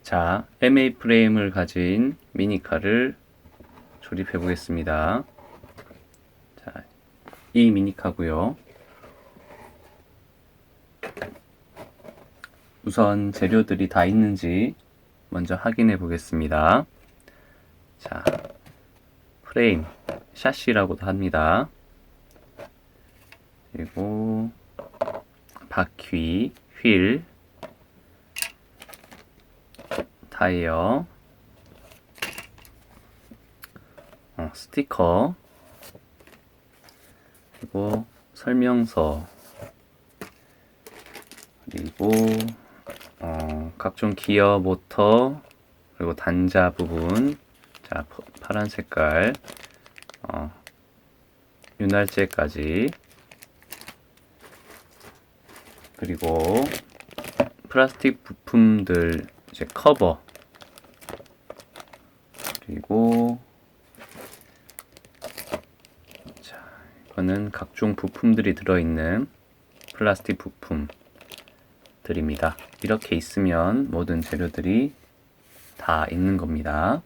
자, MA 프레임을 가진 미니카를 조립해 보겠습니다. 자, 이 미니카고요. 우선 재료들이 다 있는지 먼저 확인해 보겠습니다. 자, 프레임, 샤시라고도 합니다. 그리고 바퀴, 휠, 타이어, 스티커, 그리고 설명서, 그리고 각종 기어, 모터, 그리고 단자 부분, 자, 파란 색깔, 윤활제까지, 그리고 플라스틱 부품들, 이제 커버, 그리고 자, 이거는 각종 부품들이 들어있는 플라스틱 부품들입니다. 이렇게 있으면 모든 재료들이 다 있는 겁니다.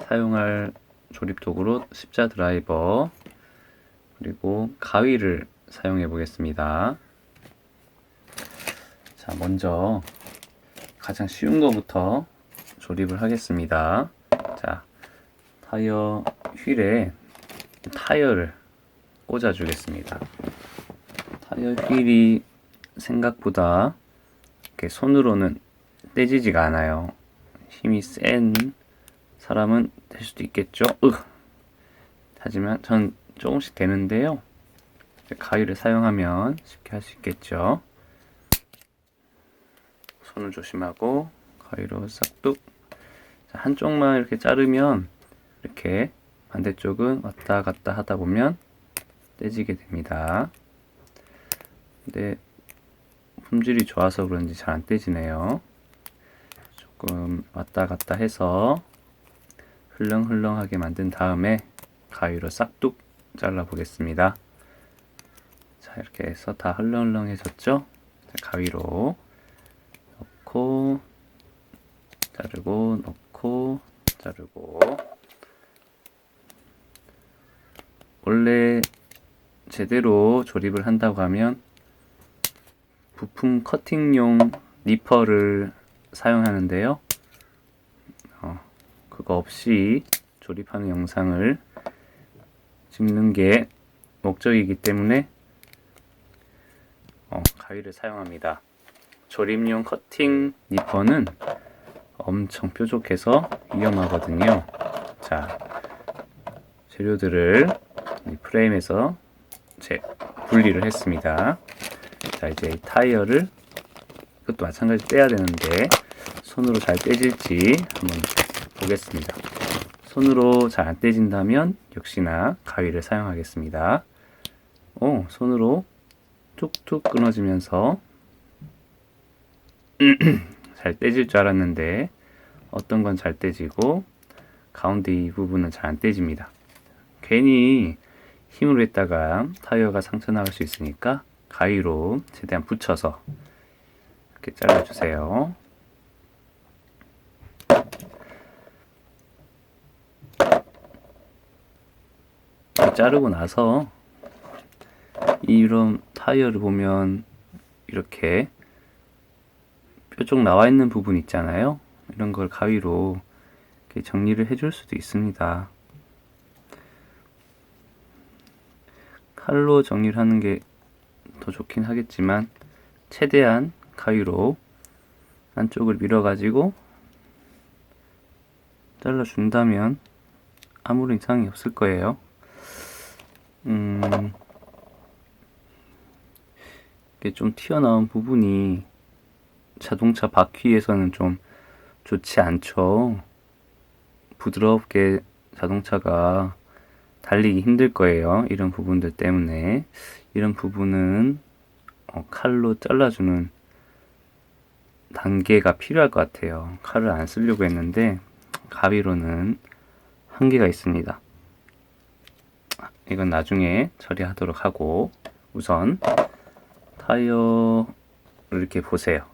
사용할 조립 도구로 십자 드라이버, 그리고 가위를 사용해 보겠습니다. 자, 먼저 가장 쉬운 거부터 조립을 하겠습니다. 자, 타이어 휠에 타이어를 꽂아 주겠습니다. 타이어 휠이 생각보다 이렇게 손으로는 떼지지가 않아요. 힘이 센 사람은 될 수도 있겠죠. 하지만 전 조금씩 되는데요. 가위를 사용하면 쉽게 할 수 있겠죠. 손을 조심하고 가위로 싹둑. 한쪽만 이렇게 자르면 이렇게 반대쪽은 왔다 갔다 하다 보면 떼지게 됩니다. 근데 품질이 좋아서 그런지 잘 안 떼지네요. 조금 왔다 갔다 해서 흘렁흘렁하게 만든 다음에 가위로 싹둑 잘라 보겠습니다. 자, 이렇게 해서 다 흘렁흘렁해졌죠? 가위로 넣고 자르고 넣고 자르고. 원래 제대로 조립을 한다고 하면 부품 커팅용 니퍼를 사용하는데요. 그거 없이 조립하는 영상을 찍는 게 목적이기 때문에 가위를 사용합니다. 조립용 커팅 니퍼는 엄청 뾰족해서 위험하거든요. 자, 재료들을 이 프레임에서 분리를 했습니다. 자, 이제 이 타이어를, 이것도 마찬가지로 떼야 되는데 손으로 잘 떼질지 한번 보겠습니다. 손으로 잘 안 떼진다면 역시나 가위를 사용하겠습니다. 손으로 툭툭 끊어지면서 잘 떼질 줄 알았는데 어떤 건 잘 떼지고 가운데 이 부분은 잘 안 떼집니다. 괜히 힘으로 했다가 타이어가 상처 나갈 수 있으니까 가위로 최대한 붙여서 이렇게 잘라주세요. 자르고 나서 이런 타이어를 보면 이렇게 뾰족 나와 있는 부분 있잖아요. 이런 걸 가위로 이렇게 정리를 해줄 수도 있습니다. 칼로 정리를 하는 게 더 좋긴 하겠지만 최대한 가위로 안쪽을 밀어가지고 잘라준다면 아무런 이상이 없을 거예요. 이게 좀 튀어나온 부분이 자동차 바퀴에서는 좀 좋지 않죠. 부드럽게 자동차가 달리기 힘들 거예요. 이런 부분들 때문에. 이런 부분은 칼로 잘라주는 단계가 필요할 것 같아요. 칼을 안 쓰려고 했는데 가위로는 한계가 있습니다. 이건 나중에 처리하도록 하고, 우선 타이어를 이렇게 보세요.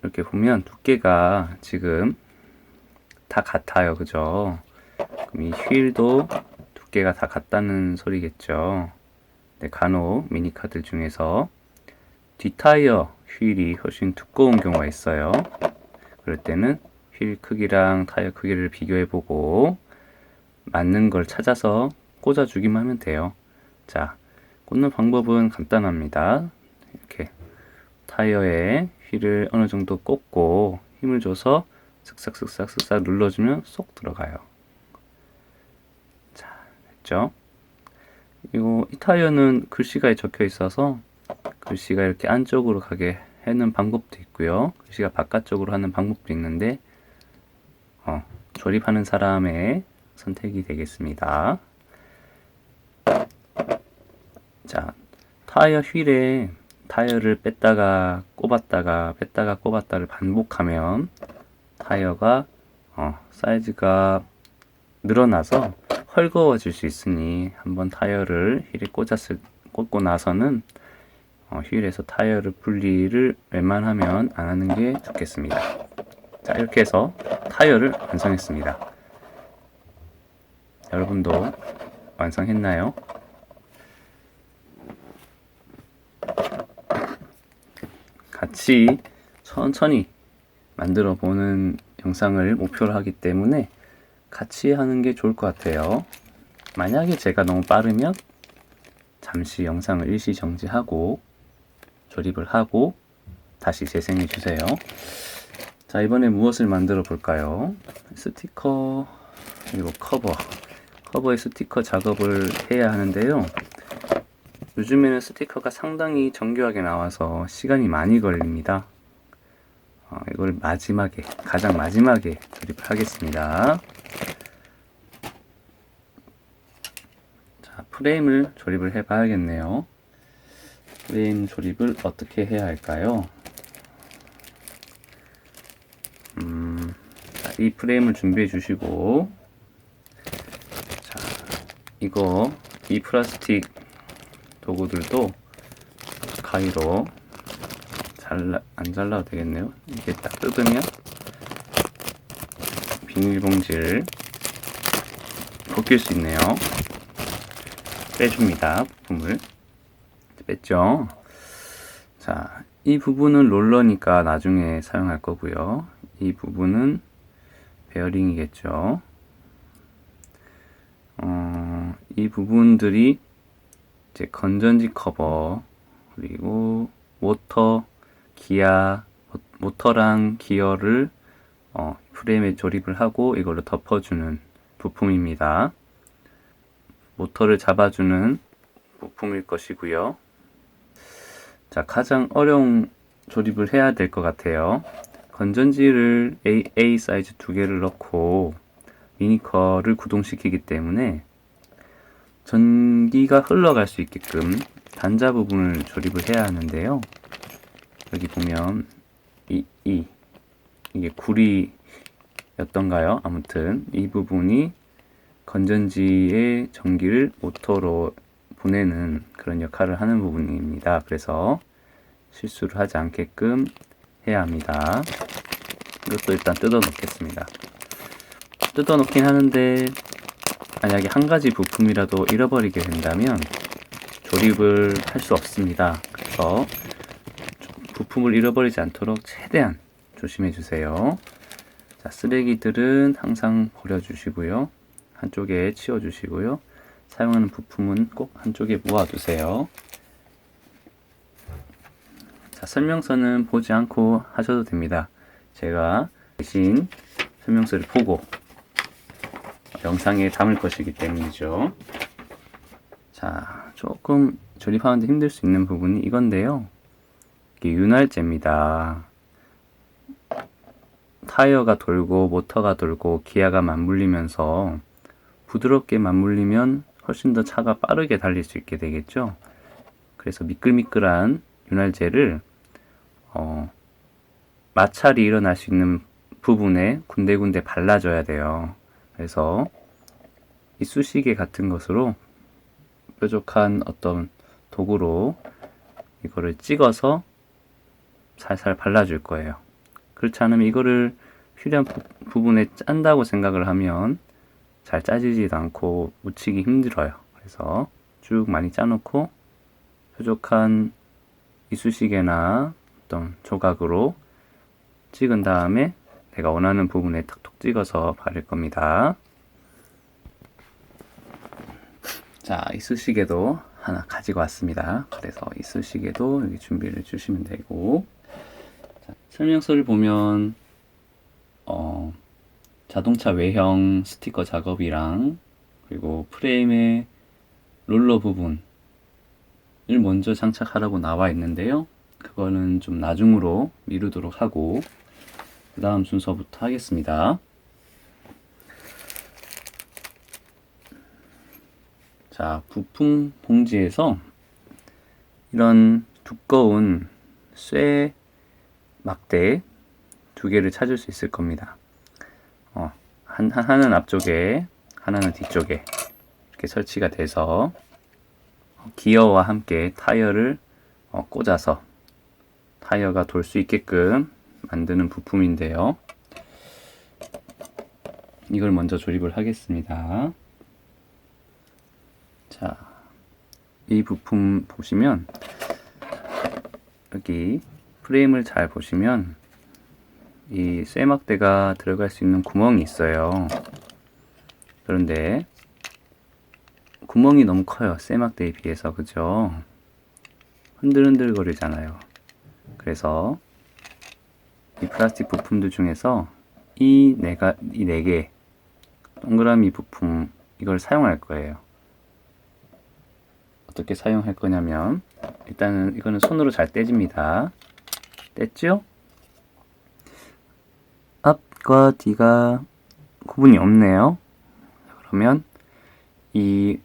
이렇게 보면 두께가 지금 다 같아요. 그죠? 그럼 이 휠도 두께가 다 같다는 소리겠죠. 네, 간혹 미니카들 중에서 뒷타이어 휠이 훨씬 두꺼운 경우가 있어요. 그럴 때는 휠 크기랑 타이어 크기를 비교해보고 맞는 걸 찾아서 꽂아주기만 하면 돼요. 자, 꽂는 방법은 간단합니다. 이렇게 타이어에 휠을 어느 정도 꽂고 힘을 줘서 슥싹슥싹슥싹 눌러주면 쏙 들어가요. 자, 됐죠? 그리고 이 타이어는 글씨가 적혀 있어서 글씨가 이렇게 안쪽으로 가게 하는 방법도 있고요. 글씨가 바깥쪽으로 하는 방법도 있는데 조립하는 사람의 선택이 되겠습니다. 자, 타이어 휠에 타이어를 뺐다가 꼽았다가 뺐다가 꼽았다를 반복하면 타이어가 사이즈가 늘어나서 헐거워질 수 있으니 한번 타이어를 휠에 꽂고 나서는 휠에서 타이어를 분리를 웬만하면 안 하는 게 좋겠습니다. 자, 이렇게 해서 타이어를 완성했습니다. 여러분도 완성했나요? 같이 천천히 만들어 보는 영상을 목표로 하기 때문에 같이 하는 게 좋을 것 같아요. 만약에 제가 너무 빠르면 잠시 영상을 일시 정지하고 조립을 하고 다시 재생해 주세요. 자, 이번에 무엇을 만들어 볼까요? 스티커 그리고 커버에 스티커 작업을 해야 하는데요. 요즘에는 스티커가 상당히 정교하게 나와서 시간이 많이 걸립니다. 이걸 가장 마지막에 조립을 하겠습니다. 자, 프레임을 조립을 해 봐야겠네요. 프레임 조립을 어떻게 해야 할까요? 자, 이 프레임을 준비해 주시고, 자, 이 플라스틱 도구들도 가위로 안 잘라도 되겠네요. 이게 딱 뜯으면 비닐봉지를 벗길 수 있네요. 빼줍니다. 부품을 뺐죠. 자, 이 부분은 롤러니까 나중에 사용할 거고요. 이 부분은 베어링이겠죠. 이 부분들이 이제 건전지 커버, 그리고 모터랑 기어를 프레임에 조립을 하고 이걸로 덮어주는 부품입니다. 모터를 잡아주는 부품일 것이고요. 자, 가장 어려운 조립을 해야 될 것 같아요. 건전지를 A 사이즈 2개를 넣고 미니커를 구동시키기 때문에 전기가 흘러갈 수 있게끔 단자 부분을 조립을 해야 하는데요. 여기 보면 이게 구리였던가요? 아무튼 이 부분이 건전지의 전기를 모터로 보내는 그런 역할을 하는 부분입니다. 그래서 실수를 하지 않게끔 해야 합니다. 이것도 일단 뜯어 놓겠습니다. 뜯어 놓긴 하는데 만약에 한 가지 부품이라도 잃어버리게 된다면 조립을 할 수 없습니다. 그래서 부품을 잃어버리지 않도록 최대한 조심해 주세요. 자, 쓰레기들은 항상 버려주시고요. 한쪽에 치워주시고요. 사용하는 부품은 꼭 한쪽에 모아두세요. 자, 설명서는 보지 않고 하셔도 됩니다. 제가 대신 설명서를 보고 영상에 담을 것이기 때문이죠. 자, 조금 조립하는데 힘들 수 있는 부분이 이건데요. 이게 윤활제입니다. 타이어가 돌고 모터가 돌고 기아가 맞물리면서 부드럽게 맞물리면 훨씬 더 차가 빠르게 달릴 수 있게 되겠죠. 그래서 미끌미끌한 윤활제를 마찰이 일어날 수 있는 부분에 군데군데 발라줘야 돼요. 그래서 이 쑤시개 같은 것으로 뾰족한 어떤 도구로 이거를 찍어서 살살 발라줄 거예요. 그렇지 않으면 이거를 필요한 부분에 짠다고 생각을 하면 잘 짜지지도 않고 묻히기 힘들어요. 그래서 쭉 많이 짜놓고 뾰족한 이쑤시개나 어떤 조각으로 찍은 다음에 내가 원하는 부분에 탁톡 찍어서 바를 겁니다. 자, 이쑤시개도 하나 가지고 왔습니다. 그래서 이쑤시개도 여기 준비를 해주시면 되고, 자, 설명서를 보면 자동차 외형 스티커 작업이랑 그리고 프레임의 롤러 부분을 먼저 장착하라고 나와 있는데요. 그거는 좀 나중으로 미루도록 하고 그 다음 순서부터 하겠습니다. 자, 부품 봉지에서 이런 두꺼운 쇠 막대 2개를 찾을 수 있을 겁니다. 하나는 앞쪽에, 하나는 뒤쪽에 이렇게 설치가 돼서 기어와 함께 타이어를 꽂아서 타이어가 돌 수 있게끔 만드는 부품인데요. 이걸 먼저 조립을 하겠습니다. 자, 이 부품 보시면 여기 프레임을 잘 보시면 이 쇠막대가 들어갈 수 있는 구멍이 있어요. 그런데 구멍이 너무 커요. 쇠막대에 비해서. 그죠? 흔들흔들 거리잖아요. 그래서 이 플라스틱 부품들 중에서 이 4개 동그라미 부품 이걸 사용할 거예요. 어떻게 사용할 거냐면 일단은 이거는 손으로 잘 떼집니다. 뗐죠? 앞과 뒤가 구분이 없네요. 그러면 이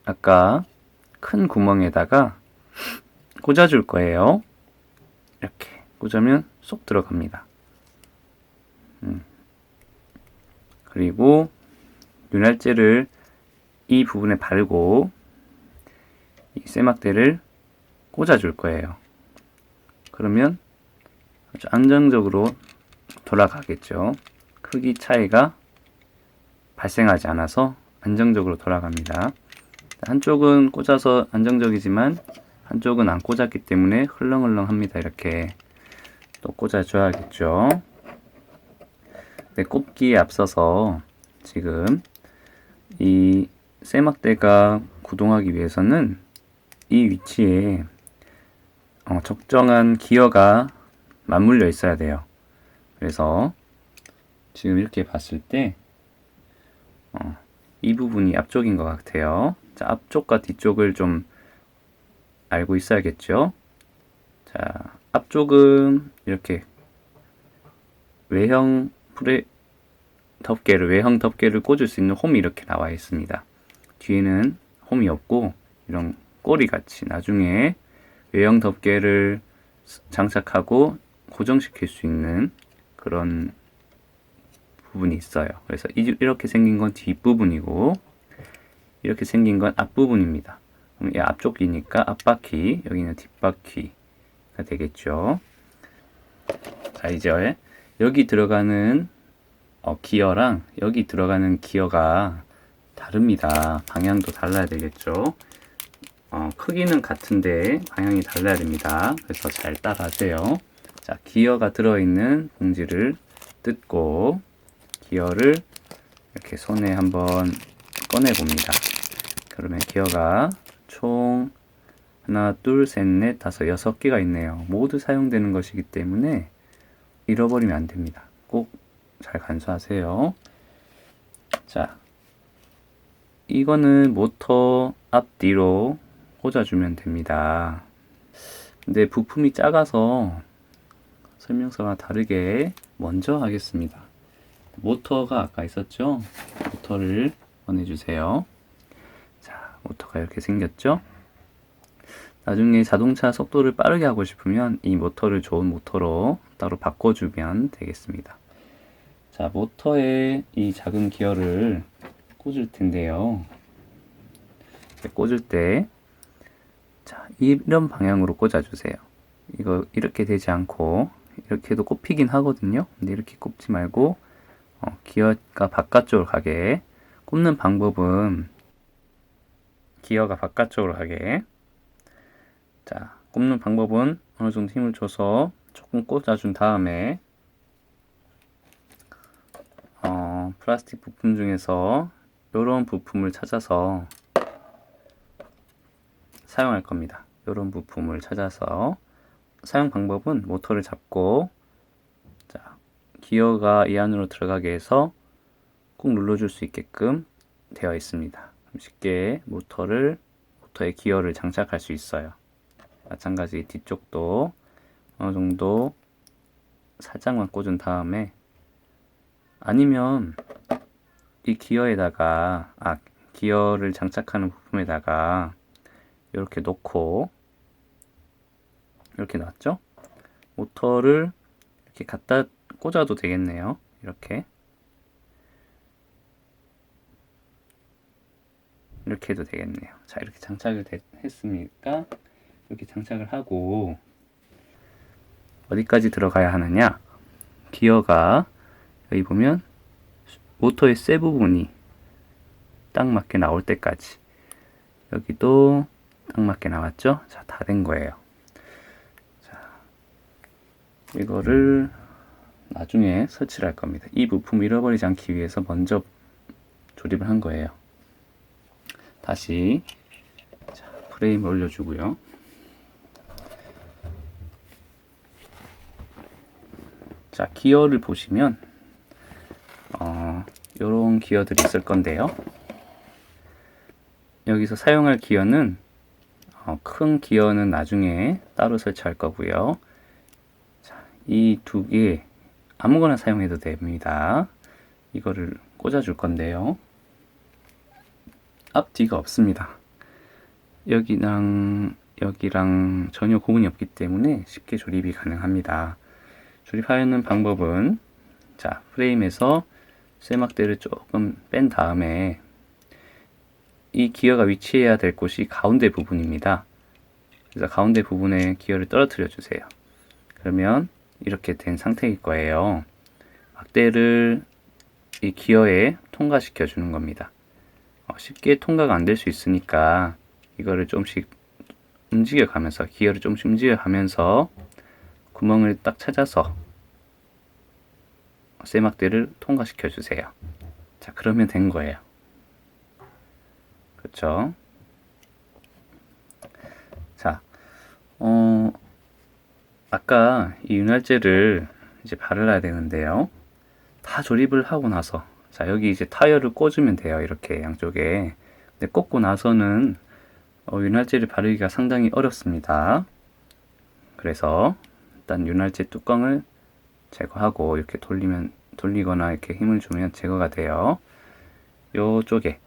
아까 큰 구멍에다가 꽂아줄 거예요. 이렇게 꽂으면 쏙 들어갑니다. 그리고 윤활제를 이 부분에 바르고 이 쇠막대를 꽂아줄 거예요. 그러면 아주 안정적으로 돌아가겠죠. 크기 차이가 발생하지 않아서 안정적으로 돌아갑니다. 한쪽은 꽂아서 안정적이지만 한쪽은 안 꽂았기 때문에 흘렁흘렁합니다. 이렇게 또 꽂아줘야겠죠. 네, 꼽기에 앞서서 지금 이 쇠막대가 구동하기 위해서는 이 위치에 적정한 기어가 맞물려 있어야 돼요. 그래서 지금 이렇게 봤을 때 이 부분이 앞쪽인 것 같아요. 자, 앞쪽과 뒤쪽을 좀 알고 있어야겠죠. 자, 앞쪽은 이렇게 외형 덮개를 꽂을 수 있는 홈이 이렇게 나와 있습니다. 뒤에는 홈이 없고 이런 꼬리 같이 나중에 외형 덮개를 장착하고 고정시킬 수 있는 그런 부분이 있어요. 그래서 이렇게 생긴 건 뒷부분이고 이렇게 생긴 건 앞부분입니다. 그럼 이 앞쪽이니까 앞바퀴, 여기는 뒷바퀴가 되겠죠. 자, 이제 여기 들어가는 기어랑 여기 들어가는 기어가 다릅니다. 방향도 달라야 되겠죠. 크기는 같은데 방향이 달라야 됩니다. 그래서 잘 따라하세요. 자, 기어가 들어있는 봉지를 뜯고 기어를 이렇게 손에 한번 꺼내 봅니다. 그러면 기어가 총 하나, 둘, 셋, 넷, 다섯, 6개가 있네요. 모두 사용되는 것이기 때문에 잃어버리면 안 됩니다. 꼭 잘 간수하세요. 자, 이거는 모터 앞뒤로 꽂아주면 됩니다. 근데 부품이 작아서 설명서가 다르게 먼저 하겠습니다. 모터가 아까 있었죠? 모터를 꺼내주세요. 자, 모터가 이렇게 생겼죠? 나중에 자동차 속도를 빠르게 하고 싶으면 이 모터를 좋은 모터로 따로 바꿔주면 되겠습니다. 자, 모터에 이 작은 기어를 꽂을 텐데요. 꽂을 때, 자, 이런 방향으로 꽂아주세요. 이거 이렇게 되지 않고 이렇게 해도 꼽히긴 하거든요. 근데 이렇게 꼽지 말고 기어가 바깥쪽으로 가게 꼽는 방법은 기어가 바깥쪽으로 가게 자 꼽는 방법은 어느 정도 힘을 줘서 조금 꽂아준 다음에 플라스틱 부품 중에서 이런 부품을 찾아서 사용할 겁니다. 이런 부품을 찾아서 사용 방법은 모터를 잡고 자, 기어가 이 안으로 들어가게 해서 꾹 눌러줄 수 있게끔 되어 있습니다. 쉽게 모터에 기어를 장착할 수 있어요. 마찬가지 뒤쪽도 어느 정도 살짝만 꽂은 다음에 아니면 이 기어에다가 기어를 장착하는 부품에다가 이렇게 놓고 이렇게 놨죠? 모터를 이렇게 갖다 꽂아도 되겠네요. 이렇게 해도 되겠네요. 자, 이렇게 장착을 했으니까 이렇게 장착을 하고 어디까지 들어가야 하느냐? 기어가 여기 보면 모터의 쇠 부분이 딱 맞게 나올 때까지 여기도 딱 맞게 나왔죠? 자, 다 된 거예요. 자, 이거를 나중에 설치를 할 겁니다. 이 부품 잃어버리지 않기 위해서 먼저 조립을 한 거예요. 다시 자, 프레임을 올려주고요. 자, 기어를 보시면 요런 기어들이 있을 건데요. 여기서 사용할 기어는 큰 기어는 나중에 따로 설치할 거고요. 자, 이 두 개 아무거나 사용해도 됩니다. 이거를 꽂아줄 건데요. 앞뒤가 없습니다. 여기랑 전혀 고문이 없기 때문에 쉽게 조립이 가능합니다. 조립하는 방법은 자, 프레임에서 쇠막대를 조금 뺀 다음에 이 기어가 위치해야 될 곳이 가운데 부분입니다. 그래서 가운데 부분에 기어를 떨어뜨려 주세요. 그러면 이렇게 된 상태일 거예요. 막대를 이 기어에 통과시켜 주는 겁니다. 쉽게 통과가 안 될 수 있으니까 이거를 조금씩 움직여 가면서 기어를 조금씩 움직여 가면서 구멍을 딱 찾아서 쇠막대를 통과시켜 주세요. 자, 그러면 된 거예요. 그렇죠? 자, 아까 이 윤활제를 이제 바르야 되는데요. 다 조립을 하고 나서 자, 여기 이제 타이어를 꽂으면 돼요. 이렇게 양쪽에. 근데 꽂고 나서는 윤활제를 바르기가 상당히 어렵습니다. 그래서 일단 윤활제 뚜껑을 제거하고 이렇게 돌리거나 이렇게 힘을 주면 제거가 돼요. 요쪽에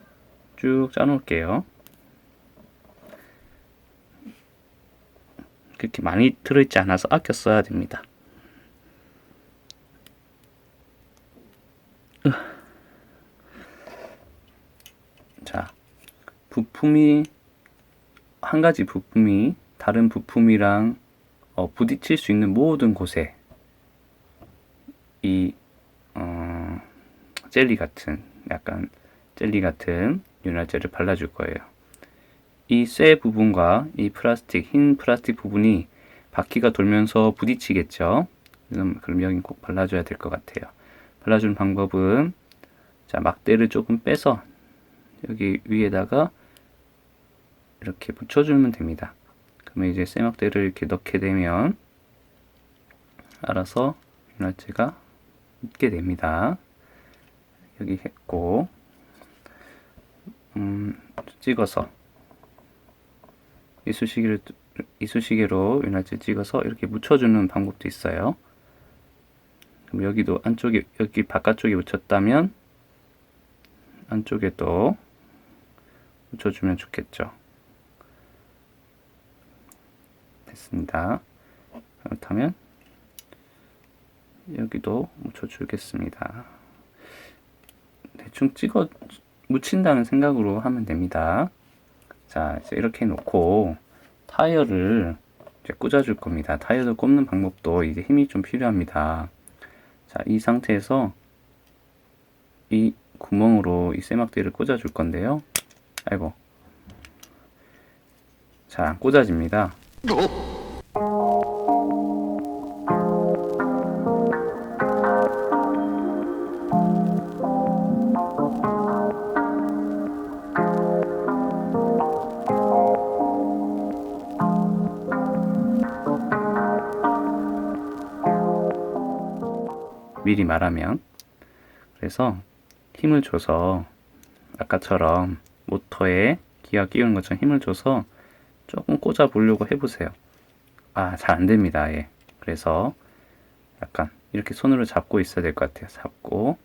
쭉 짜 놓을게요. 그렇게 많이 들어있지 않아서 아껴 써야 됩니다. 자, 한 가지 부품이 다른 부품이랑 부딪힐 수 있는 모든 곳에 이 약간 젤리 같은 윤활제를 발라줄 거예요. 이 쇠 부분과 이 흰 플라스틱 부분이 바퀴가 돌면서 부딪히겠죠. 그럼 여기 꼭 발라줘야 될 것 같아요. 발라주는 방법은 자, 막대를 조금 빼서 여기 위에다가 이렇게 붙여주면 됩니다. 그러면 이제 쇠막대를 이렇게 넣게 되면 알아서 윤활제가 있게 됩니다. 여기 했고 찍어서 이쑤시개로 윤활제 찍어서 이렇게 묻혀주는 방법도 있어요. 그럼 여기도 여기 바깥쪽에 묻혔다면 안쪽에도 묻혀주면 좋겠죠. 됐습니다. 그렇다면 여기도 묻혀주겠습니다. 대충 묻힌다는 생각으로 하면 됩니다. 자, 이제 이렇게 놓고 타이어를 이렇게 꽂아줄 겁니다. 타이어를 꼽는 방법도 이게 힘이 좀 필요합니다. 자, 이 상태에서 이 구멍으로 이 쇠막대를 꽂아줄 건데요. 아이고, 잘 안 꽂아집니다. 미리 말하면. 그래서 힘을 줘서 아까처럼 모터에 기어 끼우는 것처럼 힘을 줘서 조금 꽂아 보려고 해보세요. 아, 잘 안 됩니다. 예. 그래서 약간 이렇게 손으로 잡고 있어야 될 것 같아요. 잡고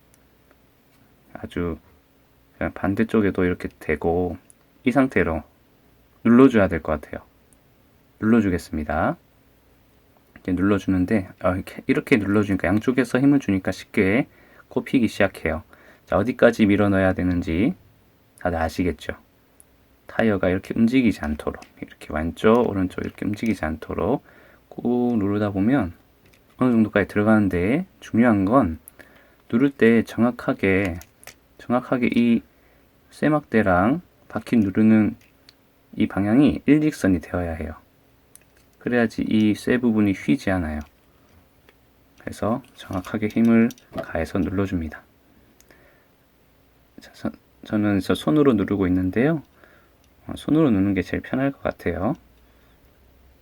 아주 그냥 반대쪽에도 이렇게 대고 이 상태로 눌러줘야 될 것 같아요. 눌러주겠습니다. 이렇게 눌러주는데 이렇게 눌러주니까 양쪽에서 힘을 주니까 쉽게 꼽히기 시작해요. 자, 어디까지 밀어 넣어야 되는지 다들 아시겠죠? 타이어가 이렇게 움직이지 않도록 이렇게 왼쪽 오른쪽 이렇게 움직이지 않도록 꾹 누르다 보면 어느 정도까지 들어가는데 중요한 건 누를 때 정확하게 이 쇠막대랑 바퀴 누르는 이 방향이 일직선이 되어야 해요. 그래야지 이 쇠 부분이 휘지 않아요. 그래서 정확하게 힘을 가해서 눌러줍니다. 자, 저는 손으로 누르고 있는데요. 손으로 누르는 게 제일 편할 것 같아요.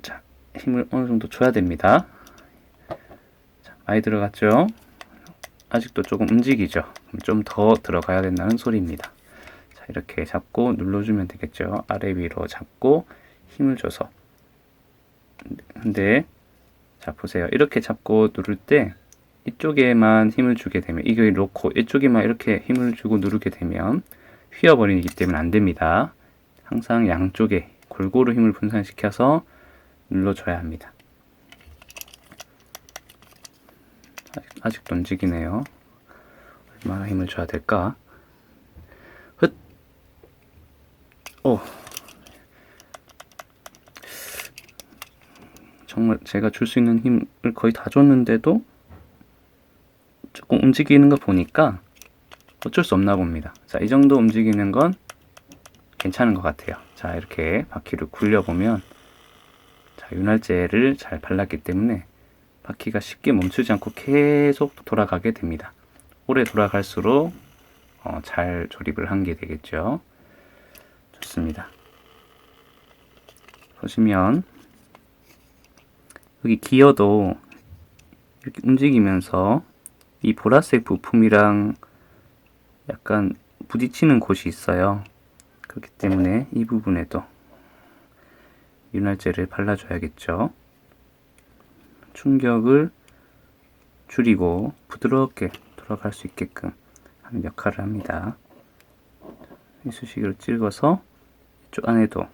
자, 힘을 어느 정도 줘야 됩니다. 자, 많이 들어갔죠? 아직도 조금 움직이죠? 좀 더 들어가야 된다는 소리입니다. 자, 이렇게 잡고 눌러주면 되겠죠? 아래 위로 잡고 힘을 줘서. 근데 자, 보세요. 이렇게 잡고 누를 때 이쪽에만 힘을 주게 되면 이걸 놓고 이쪽에만 이렇게 힘을 주고 누르게 되면 휘어버리기 때문에 안 됩니다. 항상 양쪽에 골고루 힘을 분산시켜서 눌러줘야 합니다. 아직도 움직이네요. 얼마나 힘을 줘야 될까? 흣! 오! 정말 제가 줄 수 있는 힘을 거의 다 줬는데도 조금 움직이는 거 보니까 어쩔 수 없나 봅니다. 자, 이 정도 움직이는 건 괜찮은 것 같아요. 자, 이렇게 바퀴를 굴려보면 자, 윤활제를 잘 발랐기 때문에 바퀴가 쉽게 멈추지 않고 계속 돌아가게 됩니다. 오래 돌아갈수록 잘 조립을 한 게 되겠죠. 좋습니다. 보시면 여기 기어도 이렇게 움직이면서 이 보라색 부품이랑 약간 부딪히는 곳이 있어요. 그렇기 때문에 이 부분에도 윤활제를 발라줘야겠죠. 충격을 줄이고 부드럽게 돌아갈 수 있게끔 하는 역할을 합니다. 이쑤시개로 찍어서 이쪽 안에도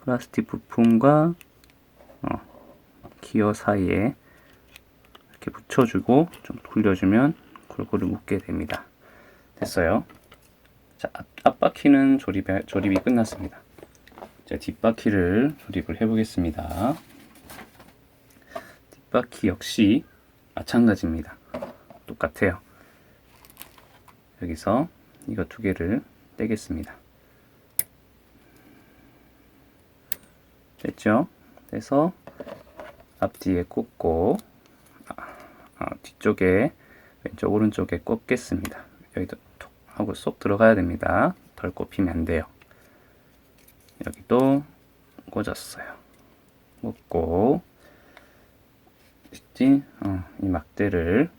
플라스틱 부품과 기어 사이에 이렇게 붙여주고 좀 돌려주면 골고루 묶게 됩니다. 됐어요. 자, 앞바퀴는 조립이 끝났습니다. 자, 뒷바퀴를 조립을 해보겠습니다. 뒷바퀴 역시 마찬가지입니다. 똑같아요. 여기서 이거 두 개를 떼겠습니다. 됐죠? 그래서 앞뒤에 꽂고 뒤쪽에 왼쪽 오른쪽에 꽂겠습니다. 여기도 톡 하고 쏙 들어가야 됩니다. 덜 꼽히면 안 돼요. 여기도 꽂았어요. 꽂고 이 막대를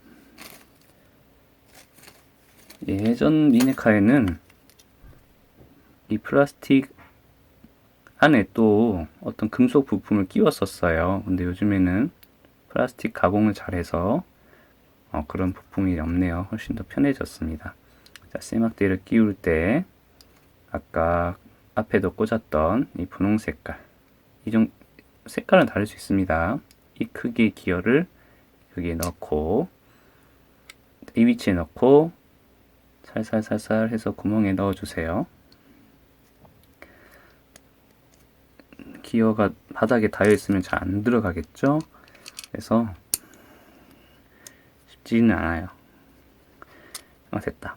예전 미네카에는 이 플라스틱 안에 또 어떤 금속 부품을 끼웠었어요. 근데 요즘에는 플라스틱 가공을 잘해서 그런 부품이 없네요. 훨씬 더 편해졌습니다. 자, 쇠막대를 끼울 때 아까 앞에도 꽂았던 이 분홍 색깔, 색깔은 다를 수 있습니다. 이 크기의 기어를 여기에 넣고 이 위치에 넣고 살살살살 해서 구멍에 넣어주세요. 기어가 바닥에 닿여 있으면 잘 안 들어가겠죠? 그래서 쉽지는 않아요. 됐다.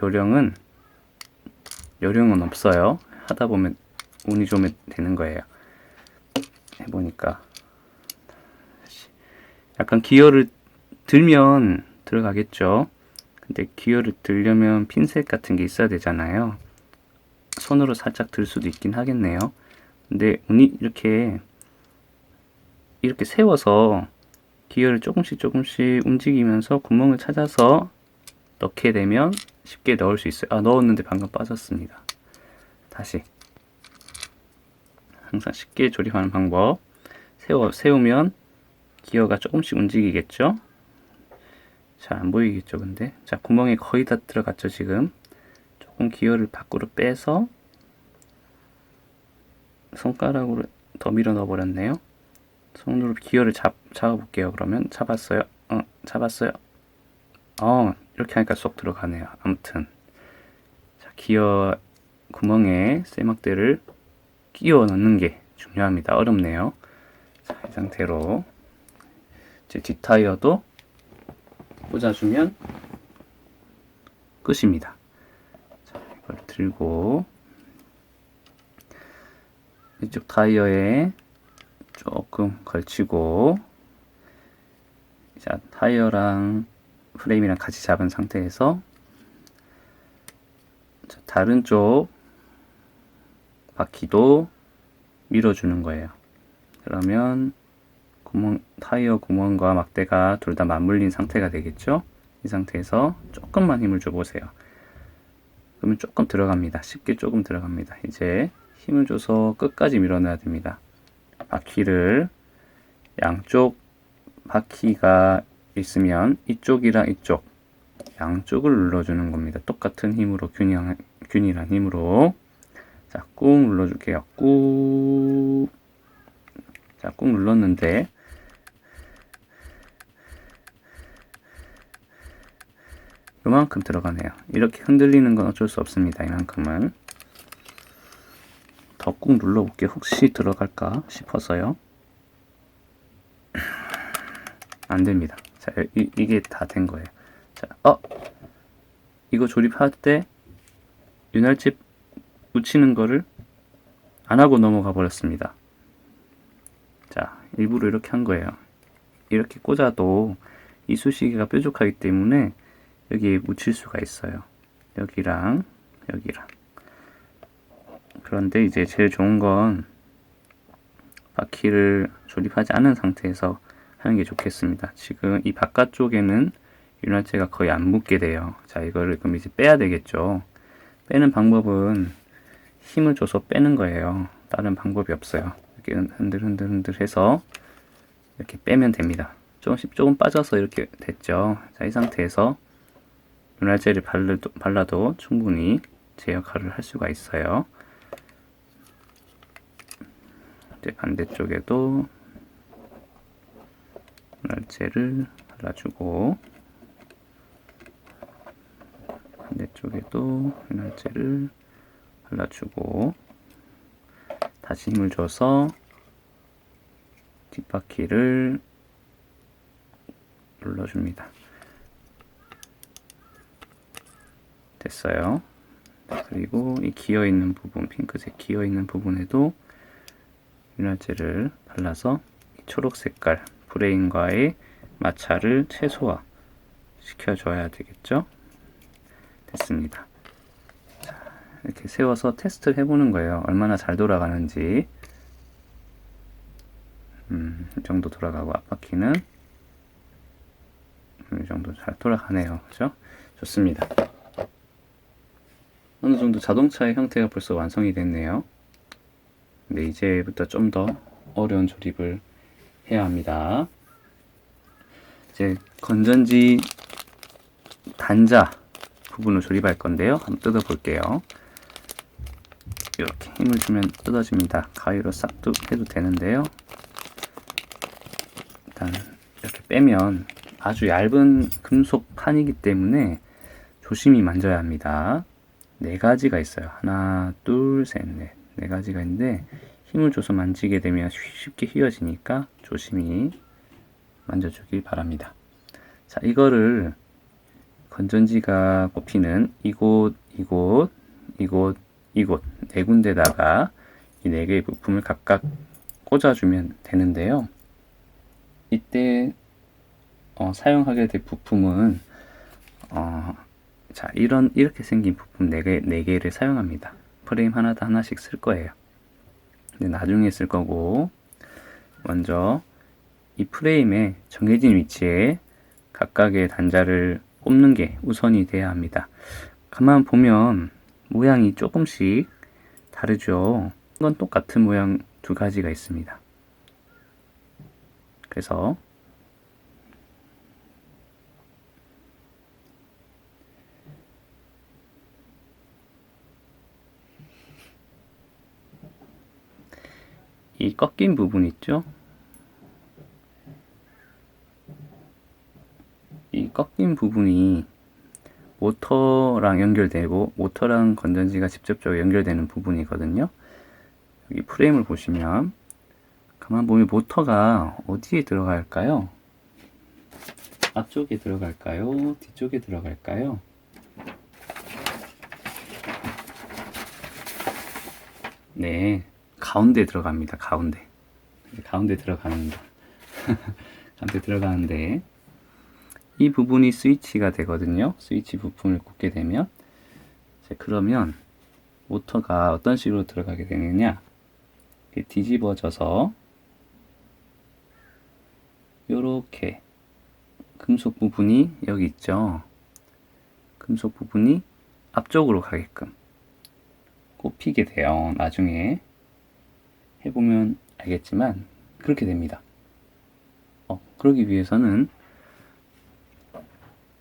요령은 없어요. 하다 보면 운이 좀 되는 거예요. 해보니까 약간 기어를 들면 들어가겠죠. 근데 기어를 들려면 핀셋 같은 게 있어야 되잖아요. 손으로 살짝 들 수도 있긴 하겠네요. 근데 운이 이렇게 세워서 기어를 조금씩 움직이면서 구멍을 찾아서 넣게 되면 쉽게 넣을 수 있어요. 넣었는데 방금 빠졌습니다. 다시. 항상 쉽게 조립하는 방법. 세우면 기어가 조금씩 움직이겠죠? 잘 안 보이겠죠, 근데? 자, 구멍에 거의 다 들어갔죠, 지금? 조금 기어를 밖으로 빼서 손가락으로 더 밀어 넣어 버렸네요. 손으로 기어를 잡아볼게요. 그러면 잡았어요. 잡았어요. 이렇게 하니까 쏙 들어가네요. 아무튼 자, 기어 구멍에 쇠막대를 끼워 넣는 게 중요합니다. 어렵네요. 자, 이 상태로 이제 뒷타이어도 꽂아주면 끝입니다. 자, 이걸 들고 이쪽 타이어에 조금 걸치고, 자, 타이어랑 프레임이랑 같이 잡은 상태에서 다른 쪽 바퀴도 밀어주는 거예요. 그러면 타이어 구멍과 막대가 둘 다 맞물린 상태가 되겠죠? 이 상태에서 조금만 힘을 줘보세요. 그러면 조금 들어갑니다. 쉽게 조금 들어갑니다. 이제 힘을 줘서 끝까지 밀어넣어야 됩니다. 바퀴를 양쪽 바퀴가 있으면 이쪽이랑 이쪽 양쪽을 눌러주는 겁니다. 똑같은 힘으로 균일한 힘으로. 자, 꾹 눌러줄게요. 꾹. 자, 꾹 눌렀는데 요만큼 들어가네요. 이렇게 흔들리는 건 어쩔 수 없습니다. 이만큼은. 더 꾹 눌러볼게요. 혹시 들어갈까 싶어서요. 안 됩니다. 자, 이게 다 된 거예요. 자, 이거 조립할 때 윤활제 묻히는 거를 안 하고 넘어가 버렸습니다. 자, 일부러 이렇게 한 거예요. 이렇게 꽂아도 이쑤시개가 뾰족하기 때문에 여기에 묻힐 수가 있어요. 여기랑 여기랑. 그런데 이제 제일 좋은 건 바퀴를 조립하지 않은 상태에서 하는 게 좋겠습니다. 지금 이 바깥쪽에는 윤활제가 거의 안 묻게 돼요. 자, 이거를 그럼 이제 빼야 되겠죠. 빼는 방법은 힘을 줘서 빼는 거예요. 다른 방법이 없어요. 이렇게 흔들 해서 이렇게 빼면 됩니다. 조금 빠져서 이렇게 됐죠. 자, 이 상태에서 윤활제를 발라도 충분히 제 역할을 할 수가 있어요. 이제 반대쪽에도 윤활제를 발라주고, 반대쪽에도 윤활제를 발라주고, 다시 힘을 줘서 뒷바퀴를 눌러줍니다. 됐어요. 그리고 이 기어 있는 부분, 핑크색 기어 있는 부분에도 윤활제를 발라서 초록 색깔 브레인과의 마찰을 최소화 시켜줘야 되겠죠? 됐습니다. 자, 이렇게 세워서 테스트를 해보는 거예요. 얼마나 잘 돌아가는지. 이 정도 돌아가고 앞바퀴는 이 정도 잘 돌아가네요. 그죠? 좋습니다. 어느 정도 자동차의 형태가 벌써 완성이 됐네요. 근데 이제부터 좀 더 어려운 조립을 해야 합니다. 이제 건전지 단자 부분을 조립할 건데요. 한번 뜯어 볼게요. 이렇게 힘을 주면 뜯어집니다. 가위로 싹 해도 되는데요. 일단 이렇게 빼면 아주 얇은 금속 판이기 때문에 조심히 만져야 합니다. 4가지가 있어요. 하나, 둘, 셋, 넷. 4가지가 있는데 힘을 줘서 만지게 되면 쉽게 휘어지니까 조심히 만져주길 바랍니다. 자, 이거를 건전지가 꼽히는 이곳, 이곳, 이곳, 이곳 네 군데다가 이 네 개의 부품을 각각 꽂아주면 되는데요. 이때 사용하게 될 부품은 자, 이렇게 생긴 부품 4개를 사용합니다. 프레임 하나씩 쓸 거예요. 근데 나중에 쓸 거고, 먼저 이 프레임에 정해진 위치에 각각의 단자를 꼽는 게 우선이 돼야 합니다. 가만 보면 모양이 조금씩 다르죠. 이건 똑같은 모양 두 가지가 있습니다. 그래서 이 꺾인 부분 있죠? 이 꺾인 부분이 모터랑 연결되고 모터랑 건전지가 직접적으로 연결되는 부분이거든요. 여기 프레임을 보시면 가만 보면 모터가 어디에 들어갈까요? 앞쪽에 들어갈까요? 뒤쪽에 들어갈까요? 네, 가운데 들어갑니다. 가운데 들어갑니다. 가운데 들어가는데 이 부분이 스위치가 되거든요. 스위치 부품을 꽂게 되면 그러면 모터가 어떤 식으로 들어가게 되느냐, 뒤집어져서 요렇게 금속 부분이 여기 있죠. 금속 부분이 앞쪽으로 가게끔 꼽히게 돼요. 나중에 해보면 알겠지만 그렇게 됩니다. 그러기 위해서는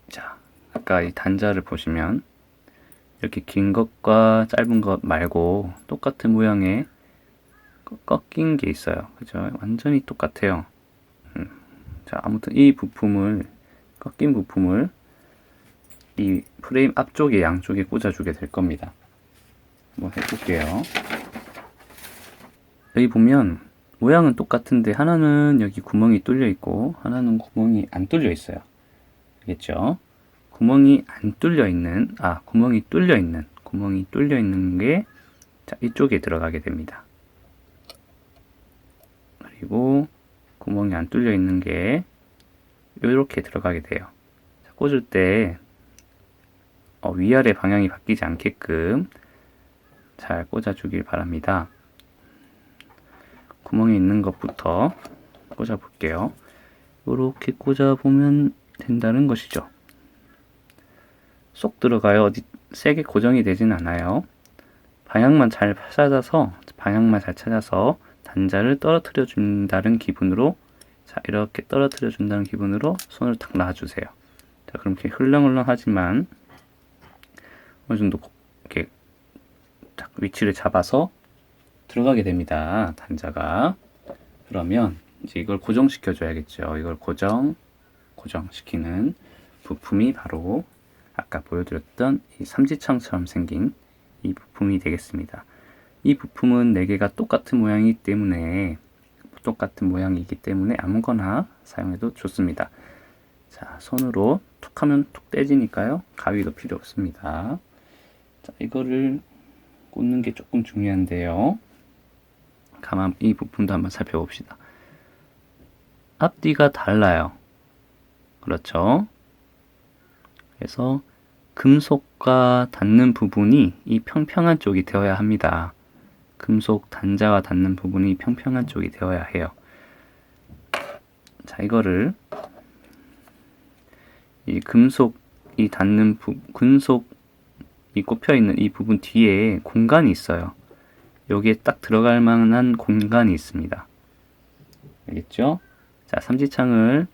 자, 아까 이 단자를 보시면 이렇게 긴 것과 짧은 것 말고 똑같은 모양의 꺾인 게 있어요. 그죠? 완전히 똑같아요. 자, 아무튼 이 부품을, 꺾인 부품을 이 프레임 앞쪽에 양쪽에 꽂아주게 될 겁니다. 한번 해볼게요. 여기 보면 모양은 똑같은데 하나는 여기 구멍이 뚫려 있고 하나는 구멍이 안 뚫려 있어요. 알겠죠? 구멍이 뚫려 있는 게 자, 이쪽에 들어가게 됩니다. 그리고 구멍이 안 뚫려 있는 게 이렇게 들어가게 돼요. 자, 꽂을 때 위아래 방향이 바뀌지 않게끔 잘 꽂아주길 바랍니다. 구멍이 있는 것부터 꽂아 볼게요. 이렇게 꽂아 보면 된다는 것이죠. 쏙 들어가요. 어디 세게 고정이 되진 않아요. 방향만 잘 찾아서 단자를 떨어뜨려 준다는 기분으로, 자, 이렇게 떨어뜨려 준다는 기분으로 손을 탁 놔주세요. 자, 그럼 이렇게 흘렁흘렁하지만 어느 정도 이렇게 딱 위치를 잡아서 들어가게 됩니다. 단자가. 그러면 이제 이걸 고정시켜 줘야겠죠. 이걸 고정시키는 부품이 바로 아까 보여드렸던 이 삼지창처럼 생긴 이 부품이 되겠습니다. 이 부품은 4개가 똑같은 모양이기 때문에 아무거나 사용해도 좋습니다. 자, 손으로 툭 하면 툭 떼지니까요. 가위도 필요 없습니다. 자, 이거를 꽂는 게 조금 중요한데요. 가만 이 부품도 한번 살펴봅시다. 앞뒤가 달라요. 그렇죠? 그래서 금속과 닿는 부분이 이 평평한 쪽이 되어야 합니다. 금속 단자와 닿는 부분이 평평한 쪽이 되어야 해요. 자, 이거를 이 금속이 꼽혀 있는 이 부분 뒤에 공간이 있어요. 여기에 딱 들어갈 만한 공간이 있습니다. 알겠죠? 자, 삼지창을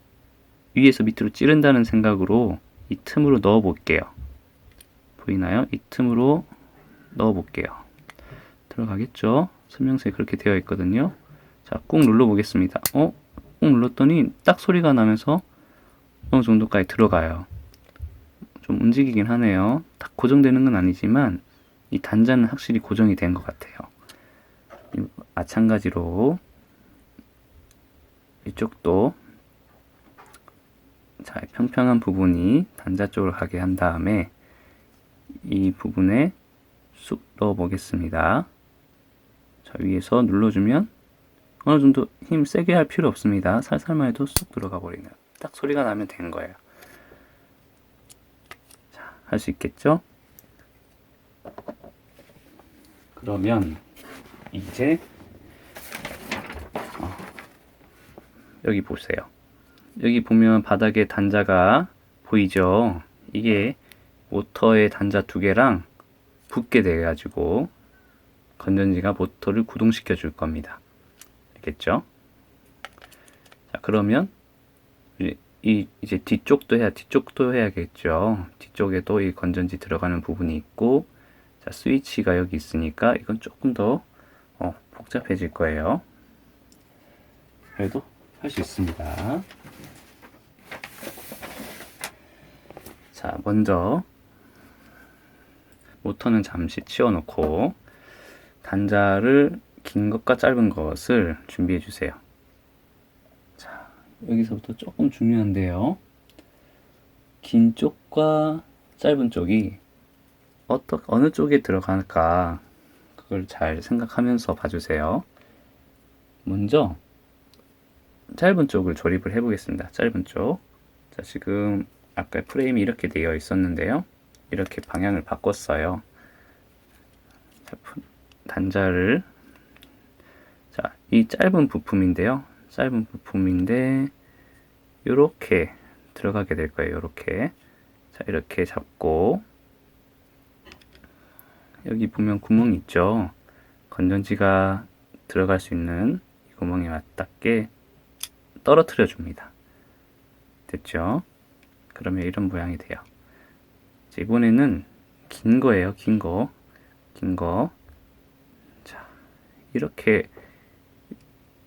위에서 밑으로 찌른다는 생각으로 이 틈으로 넣어 볼게요. 보이나요? 이 틈으로 넣어 볼게요. 들어가겠죠? 설명서에 그렇게 되어 있거든요. 자, 꾹 눌러 보겠습니다. 꾹 눌렀더니 딱 소리가 나면서 어느 정도까지 들어가요. 좀 움직이긴 하네요. 딱 고정되는 건 아니지만 이 단자는 확실히 고정이 된 것 같아요. 마찬가지로 이쪽도 자, 평평한 부분이 단자 쪽으로 가게 한 다음에 이 부분에 쑥 넣어 보겠습니다. 자, 위에서 눌러주면 어느 정도 힘 세게 할 필요 없습니다. 살살만 해도 쑥 들어가 버리는 딱 소리가 나면 되는 거예요. 자, 할 수 있겠죠? 그러면 이제 여기 보세요. 여기 보면 바닥에 단자가 보이죠? 이게 모터의 단자 두 개랑 붙게 돼 가지고 건전지가 모터를 구동시켜 줄 겁니다. 알겠죠? 자, 그러면 이제 뒤쪽도 해야겠죠. 뒤쪽에도 이 건전지 들어가는 부분이 있고, 자, 스위치가 여기 있으니까 이건 조금 더 복잡해질 거예요. 그래도 할 수 있습니다. 자, 먼저 모터는 잠시 치워놓고 단자를 긴 것과 짧은 것을 준비해 주세요. 자, 여기서부터 조금 중요한데요. 긴 쪽과 짧은 쪽이 어느 쪽에 들어갈까 그걸 잘 생각하면서 봐주세요. 먼저 짧은 쪽을 조립을 해 보겠습니다. 짧은 쪽. 자, 지금 아까 프레임이 이렇게 되어 있었는데요. 이렇게 방향을 바꿨어요. 자, 단자를 자, 이 짧은 부품인데요. 짧은 부품인데 이렇게 들어가게 될 거예요. 이렇게. 자, 이렇게 잡고 여기 보면 구멍이 있죠. 건전지가 들어갈 수 있는 이 구멍에 맞닿게 떨어뜨려 줍니다. 됐죠? 그러면 이런 모양이 돼요. 이번에는 긴 거예요. 긴 거. 자,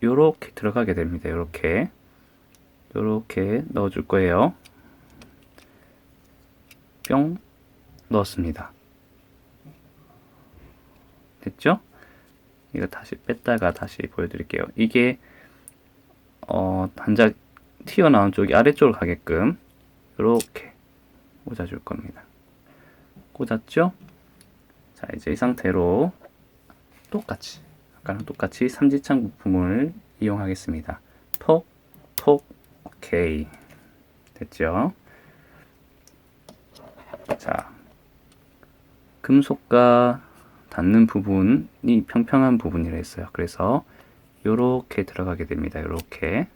요렇게 들어가게 됩니다. 요렇게 넣어줄 거예요. 뿅 넣었습니다. 됐죠? 이거 다시 뺐다가 다시 보여드릴게요. 이게 단자 튀어나온 쪽이 아래쪽으로 가게끔 이렇게 꽂아줄 겁니다. 꽂았죠? 자, 이제 이 상태로 아까랑 똑같이 삼지창 부품을 이용하겠습니다. 톡, 오케이. 됐죠? 자, 금속과 닿는 부분이 평평한 부분이라 했어요. 그래서 요렇게 들어가게 됩니다. 요렇게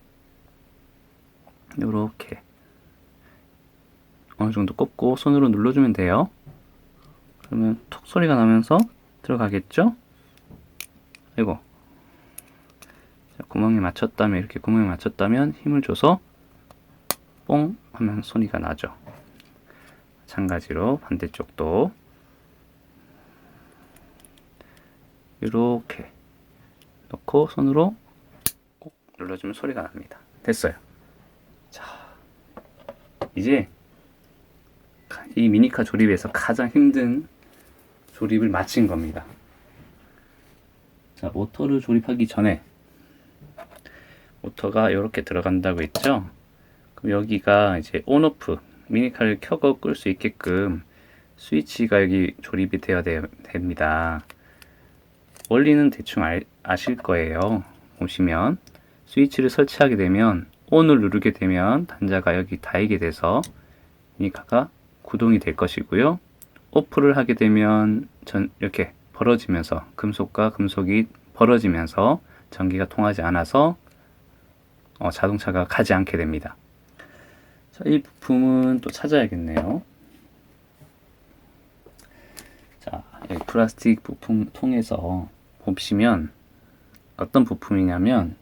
어느 정도 꼽고 손으로 눌러주면 돼요. 그러면 톡 소리가 나면서 들어가겠죠? 아이고. 자, 이렇게 구멍에 맞췄다면 힘을 줘서 뽕 하면 소리가 나죠. 마찬가지로 반대쪽도 이렇게 넣고 손으로 꼭 눌러주면 소리가 납니다. 됐어요. 자, 이제 이 미니카 조립에서 가장 힘든 조립을 마친 겁니다. 자, 모터를 조립하기 전에 모터가 이렇게 들어간다고 했죠? 그럼 여기가 이제 온오프 미니카를 켜고 끌 수 있게끔 스위치가 여기 조립이 되어야 됩니다. 원리는 대충 아실 거예요. 보시면 스위치를 설치하게 되면 ON을 누르게 되면 단자가 여기 닿게 돼서 미니카가 구동이 될 것이고요. 오프를 하게 되면 이렇게 벌어지면서 금속과 금속이 벌어지면서 전기가 통하지 않아서 자동차가 가지 않게 됩니다. 자, 이 부품은 또 찾아야겠네요. 자, 여기 플라스틱 부품 통에서 보시면 어떤 부품이냐면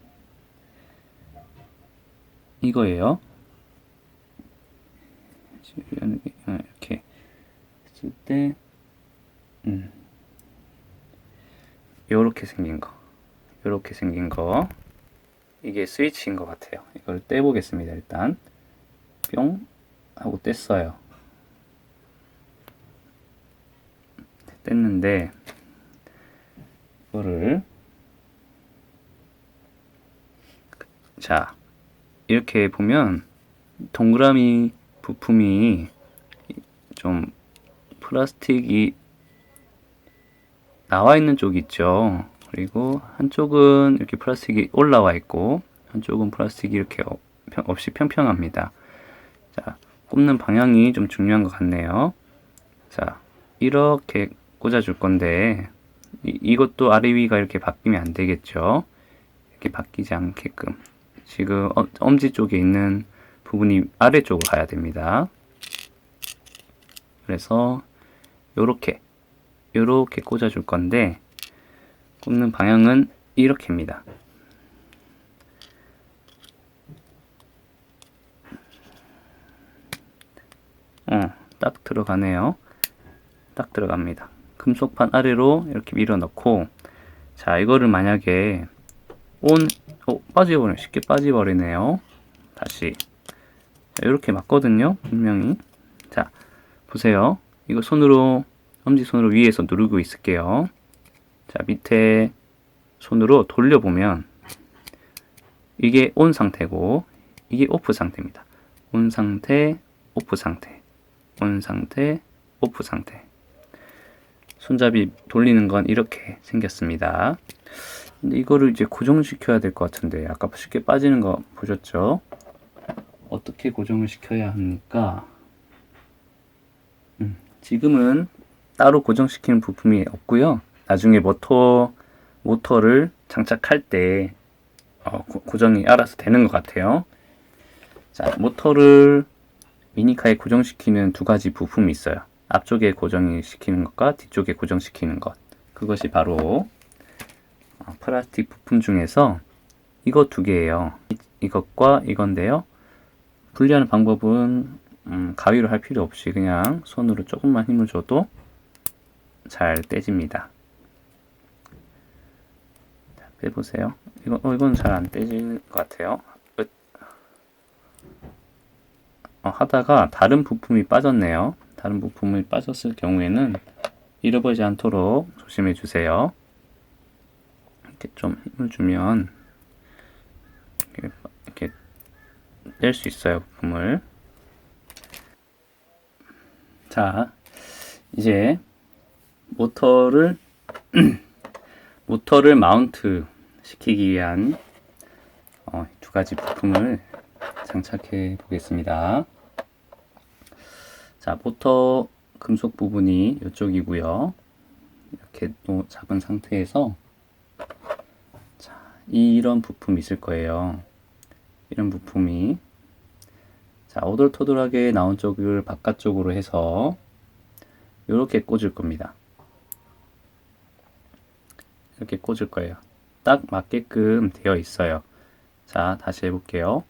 이거예요. 이렇게 했을 때 요렇게 생긴 거 이게 스위치인 것 같아요. 이걸 떼보겠습니다. 일단 뿅 하고 뗐어요. 뗐는데 이거를 자, 이렇게 보면 동그라미 부품이 좀 플라스틱이 나와 있는 쪽이 있죠. 그리고 한쪽은 이렇게 플라스틱이 올라와 있고 한쪽은 플라스틱이 이렇게 없이 평평합니다. 자, 꼽는 방향이 좀 중요한 것 같네요. 자, 이렇게 꽂아줄 건데 이것도 아래 위가 이렇게 바뀌면 안 되겠죠. 이렇게 바뀌지 않게끔 지금 엄지 쪽에 있는 부분이 아래쪽으로 가야 됩니다. 그래서 요렇게 꽂아줄 건데 꽂는 방향은 이렇게입니다. 딱 들어가네요. 딱 들어갑니다. 금속판 아래로 이렇게 밀어넣고, 자, 이거를 만약에 빠져버리네. 쉽게 빠져버리네요. 다시. 자, 이렇게 맞거든요. 분명히. 자, 보세요. 이거 엄지손으로 위에서 누르고 있을게요. 자, 밑에 손으로 돌려보면, 이게 온 상태고, 이게 오프 상태입니다. 온 상태, 오프 상태. 온 상태, 오프 상태. 손잡이 돌리는 건 이렇게 생겼습니다. 근데 이거를 이제 고정시켜야 될 것 같은데, 아까 쉽게 빠지는 거 보셨죠? 어떻게 고정을 시켜야 합니까? 지금은 따로 고정시키는 부품이 없고요. 나중에 모터를 장착할 때 고정이 알아서 되는 것 같아요. 자, 모터를 미니카에 고정시키는 두 가지 부품이 있어요. 앞쪽에 고정시키는 것과 뒤쪽에 고정시키는 것. 그것이 바로 플라스틱 부품 중에서 이거 두 개예요. 이것과 이건데요. 분리하는 방법은 가위로 할 필요 없이 그냥 손으로 조금만 힘을 줘도 잘 떼집니다. 자, 빼보세요. 이건 잘 안 떼질 것 같아요. 하다가 다른 부품이 빠졌네요. 다른 부품이 빠졌을 경우에는 잃어버리지 않도록 조심해 주세요. 이렇게 좀 힘을 주면 이렇게 뗄 수 있어요, 부품을. 자, 이제 모터를 마운트 시키기 위한 두 가지 부품을 장착해 보겠습니다. 자, 모터 금속 부분이 이쪽이고요. 이렇게 또 잡은 상태에서 자, 이런 부품이 있을 거예요. 이런 부품이 자, 오돌토돌하게 나온 쪽을 바깥쪽으로 해서 이렇게 꽂을 겁니다. 이렇게 꽂을 거예요. 딱 맞게끔 되어 있어요. 자, 다시 해볼게요.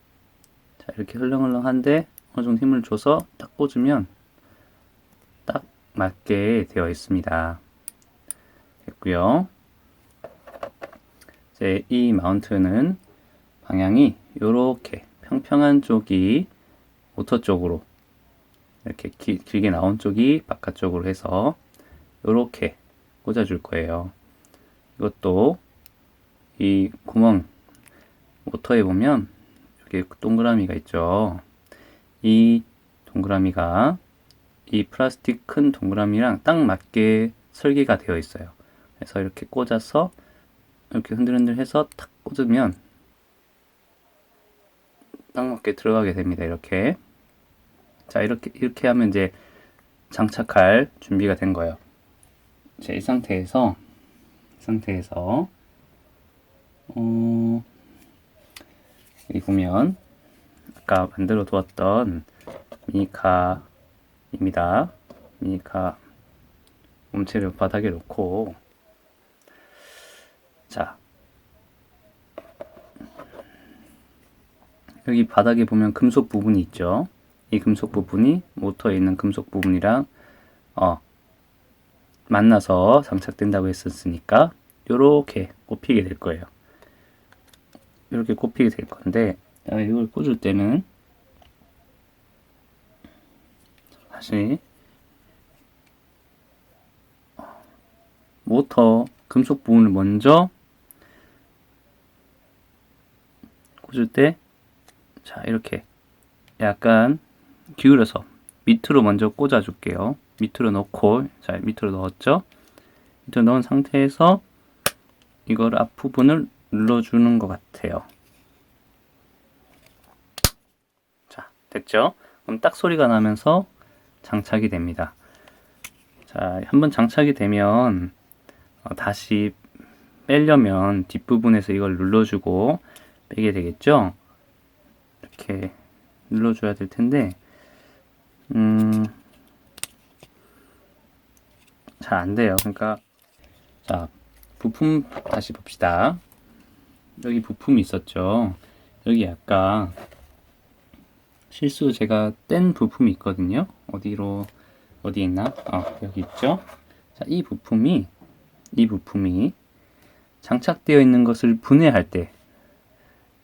자, 이렇게 흘렁흘렁한데 어느 정도 힘을 줘서 딱 꽂으면 딱 맞게 되어 있습니다. 됐고요. 이제 이 마운트는 방향이 이렇게 평평한 쪽이 모터 쪽으로 이렇게 길게 나온 쪽이 바깥쪽으로 해서 이렇게 꽂아줄 거예요. 이것도 이 구멍 모터에 보면 이렇게 동그라미가 있죠. 이 동그라미가 이 플라스틱 큰 동그라미랑 딱 맞게 설계가 되어 있어요. 그래서 이렇게 꽂아서 이렇게 흔들흔들 해서 탁 꽂으면 딱 맞게 들어가게 됩니다. 이렇게. 자, 이렇게 하면 이제 장착할 준비가 된 거예요. 자, 이 상태에서 여기 보면 아까 만들어 두었던 미니카입니다. 미니카 몸체를 바닥에 놓고 자, 여기 바닥에 보면 금속 부분이 있죠. 이 금속 부분이 모터에 있는 금속 부분이랑 만나서 장착된다고 했었으니까 이렇게 꼽히게 될 거예요. 이렇게 꼽히게 될 건데 이걸 꽂을 때는 다시 모터 금속 부분을 먼저 꽂을 때, 자, 이렇게 약간 기울여서 밑으로 먼저 꽂아 줄게요. 밑으로 넣고, 자, 밑으로 넣었죠? 밑으로 넣은 상태에서 이걸 앞부분을 눌러주는 것 같아요. 자, 됐죠? 그럼 딱 소리가 나면서 장착이 됩니다. 자, 한번 장착이 되면 다시 빼려면 뒷부분에서 이걸 눌러주고 빼게 되겠죠? 이렇게 눌러줘야 될 텐데, 잘 안 돼요. 그러니까, 자, 부품 다시 봅시다. 여기 부품이 있었죠? 여기 약간 실수 제가 뗀 부품이 있거든요. 어디 있나? 여기 있죠? 자, 이 부품이 장착되어 있는 것을 분해할 때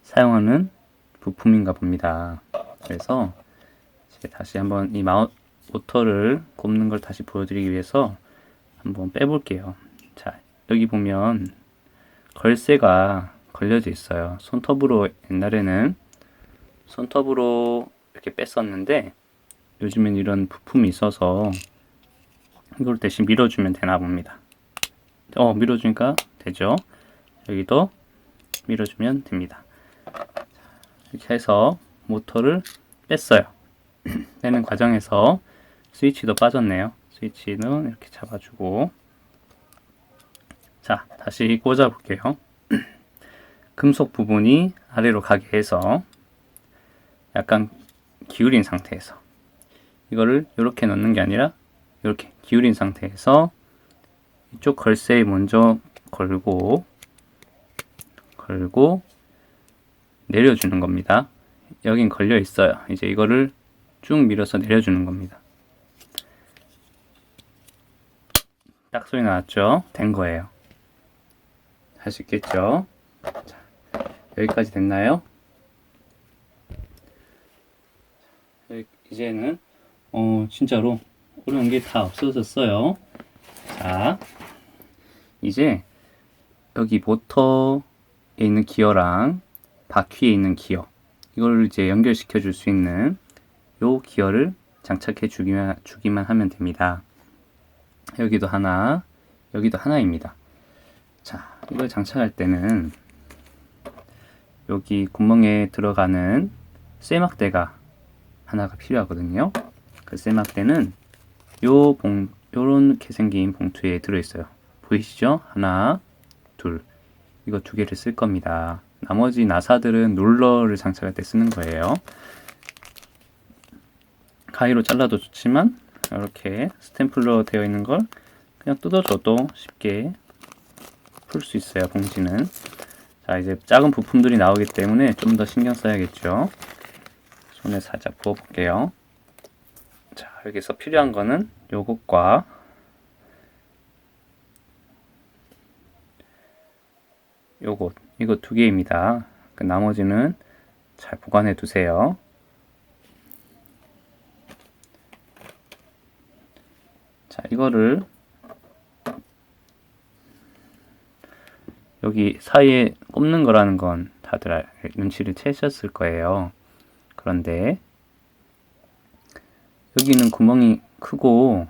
사용하는 부품인가 봅니다. 그래서 다시 한번 이 모터를 꼽는 걸 다시 보여드리기 위해서 한번 빼볼게요. 자, 여기 보면 걸쇠가 걸려져 있어요. 손톱으로 옛날에는 손톱으로 이렇게 뺐었는데 요즘엔 이런 부품이 있어서 이걸 대신 밀어주면 되나 봅니다. 밀어주니까 되죠. 여기도 밀어주면 됩니다. 이렇게 해서 모터를 뺐어요. 빼는 과정에서 스위치도 빠졌네요. 스위치는 이렇게 잡아주고, 자, 다시 꽂아 볼게요. 금속 부분이 아래로 가게 해서 약간 기울인 상태에서 이거를 이렇게 넣는 게 아니라 이렇게 기울인 상태에서 이쪽 걸쇠에 먼저 걸고 내려주는 겁니다. 여긴 걸려 있어요. 이제 이거를 쭉 밀어서 내려주는 겁니다. 딱 소리 나왔죠? 된 거예요. 할 수 있겠죠? 자, 여기까지 됐나요? 이제는 진짜로 어려운 게 다 없어졌어요. 자, 이제 여기 모터에 있는 기어랑 바퀴에 있는 기어, 이걸 이제 연결시켜 줄 수 있는 요 기어를 장착해 주기만 하면 됩니다. 여기도 하나, 여기도 하나입니다. 자, 이걸 장착할 때는 여기 구멍에 들어가는 쇠막대가 하나가 필요하거든요. 그 쇠막대는 요렇게 생긴 봉투에 들어있어요. 보이시죠? 하나, 둘. 이거 두 개를 쓸 겁니다. 나머지 나사들은 롤러를 장착할 때 쓰는 거예요. 가위로 잘라도 좋지만 이렇게 스탬플러 되어 있는 걸 그냥 뜯어줘도 쉽게 풀 수 있어요. 봉지는. 자, 이제 작은 부품들이 나오기 때문에 좀 더 신경 써야겠죠. 손에 살짝 부어 볼게요. 자, 여기서 필요한 거는 요것과 이거 두 개입니다. 그 나머지는 잘 보관해 두세요. 자, 이거를 여기 사이에 꼽는 거라는 건 다들 눈치를 채셨을 거예요. 그런데 여기는 구멍이 크고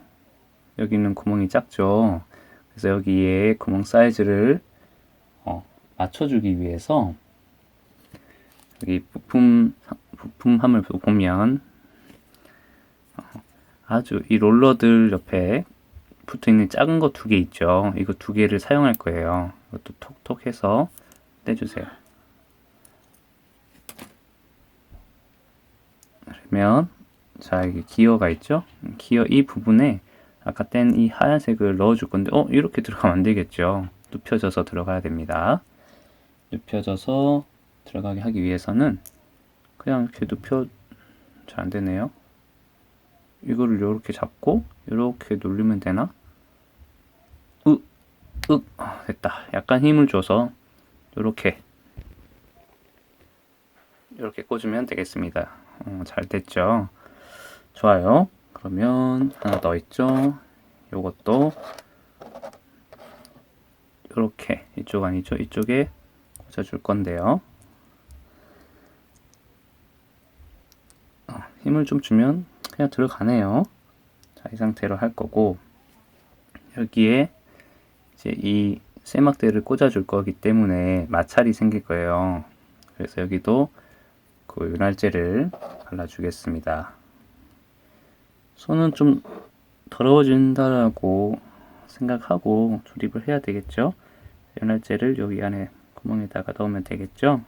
여기는 구멍이 작죠. 그래서 여기에 구멍 사이즈를 맞춰주기 위해서 여기 부품함을 보면 아주 이 롤러들 옆에 붙어 있는 작은 거 두 개 있죠. 이거 두 개를 사용할 거예요. 이것도 톡톡 해서 떼주세요. 그러면 자, 여기 기어가 있죠. 기어 이 부분에 아까 뗀 이 하얀색을 넣어줄 건데 이렇게 들어가면 안 되겠죠. 눕혀져서 들어가야 됩니다. 눕혀져서 들어가게 하기 위해서는 그냥 이렇게 잘 안 되네요. 이거를 이렇게 잡고 이렇게 누르면 되나? 됐다. 약간 힘을 줘서 이렇게 꽂으면 되겠습니다. 잘 됐죠? 좋아요. 그러면 하나 더 있죠? 요것도 이렇게 이쪽 아니죠? 이쪽에 꽂아줄 건데요. 힘을 좀 주면 그냥 들어가네요. 자, 이 상태로 할 거고, 여기에 이제 이 쇠막대를 꽂아줄 거기 때문에 마찰이 생길 거예요. 그래서 여기도 그 윤활제를 발라주겠습니다. 손은 좀 더러워진다라고 생각하고 조립을 해야 되겠죠. 윤활제를 여기 안에 구멍에다가 넣으면 되겠죠.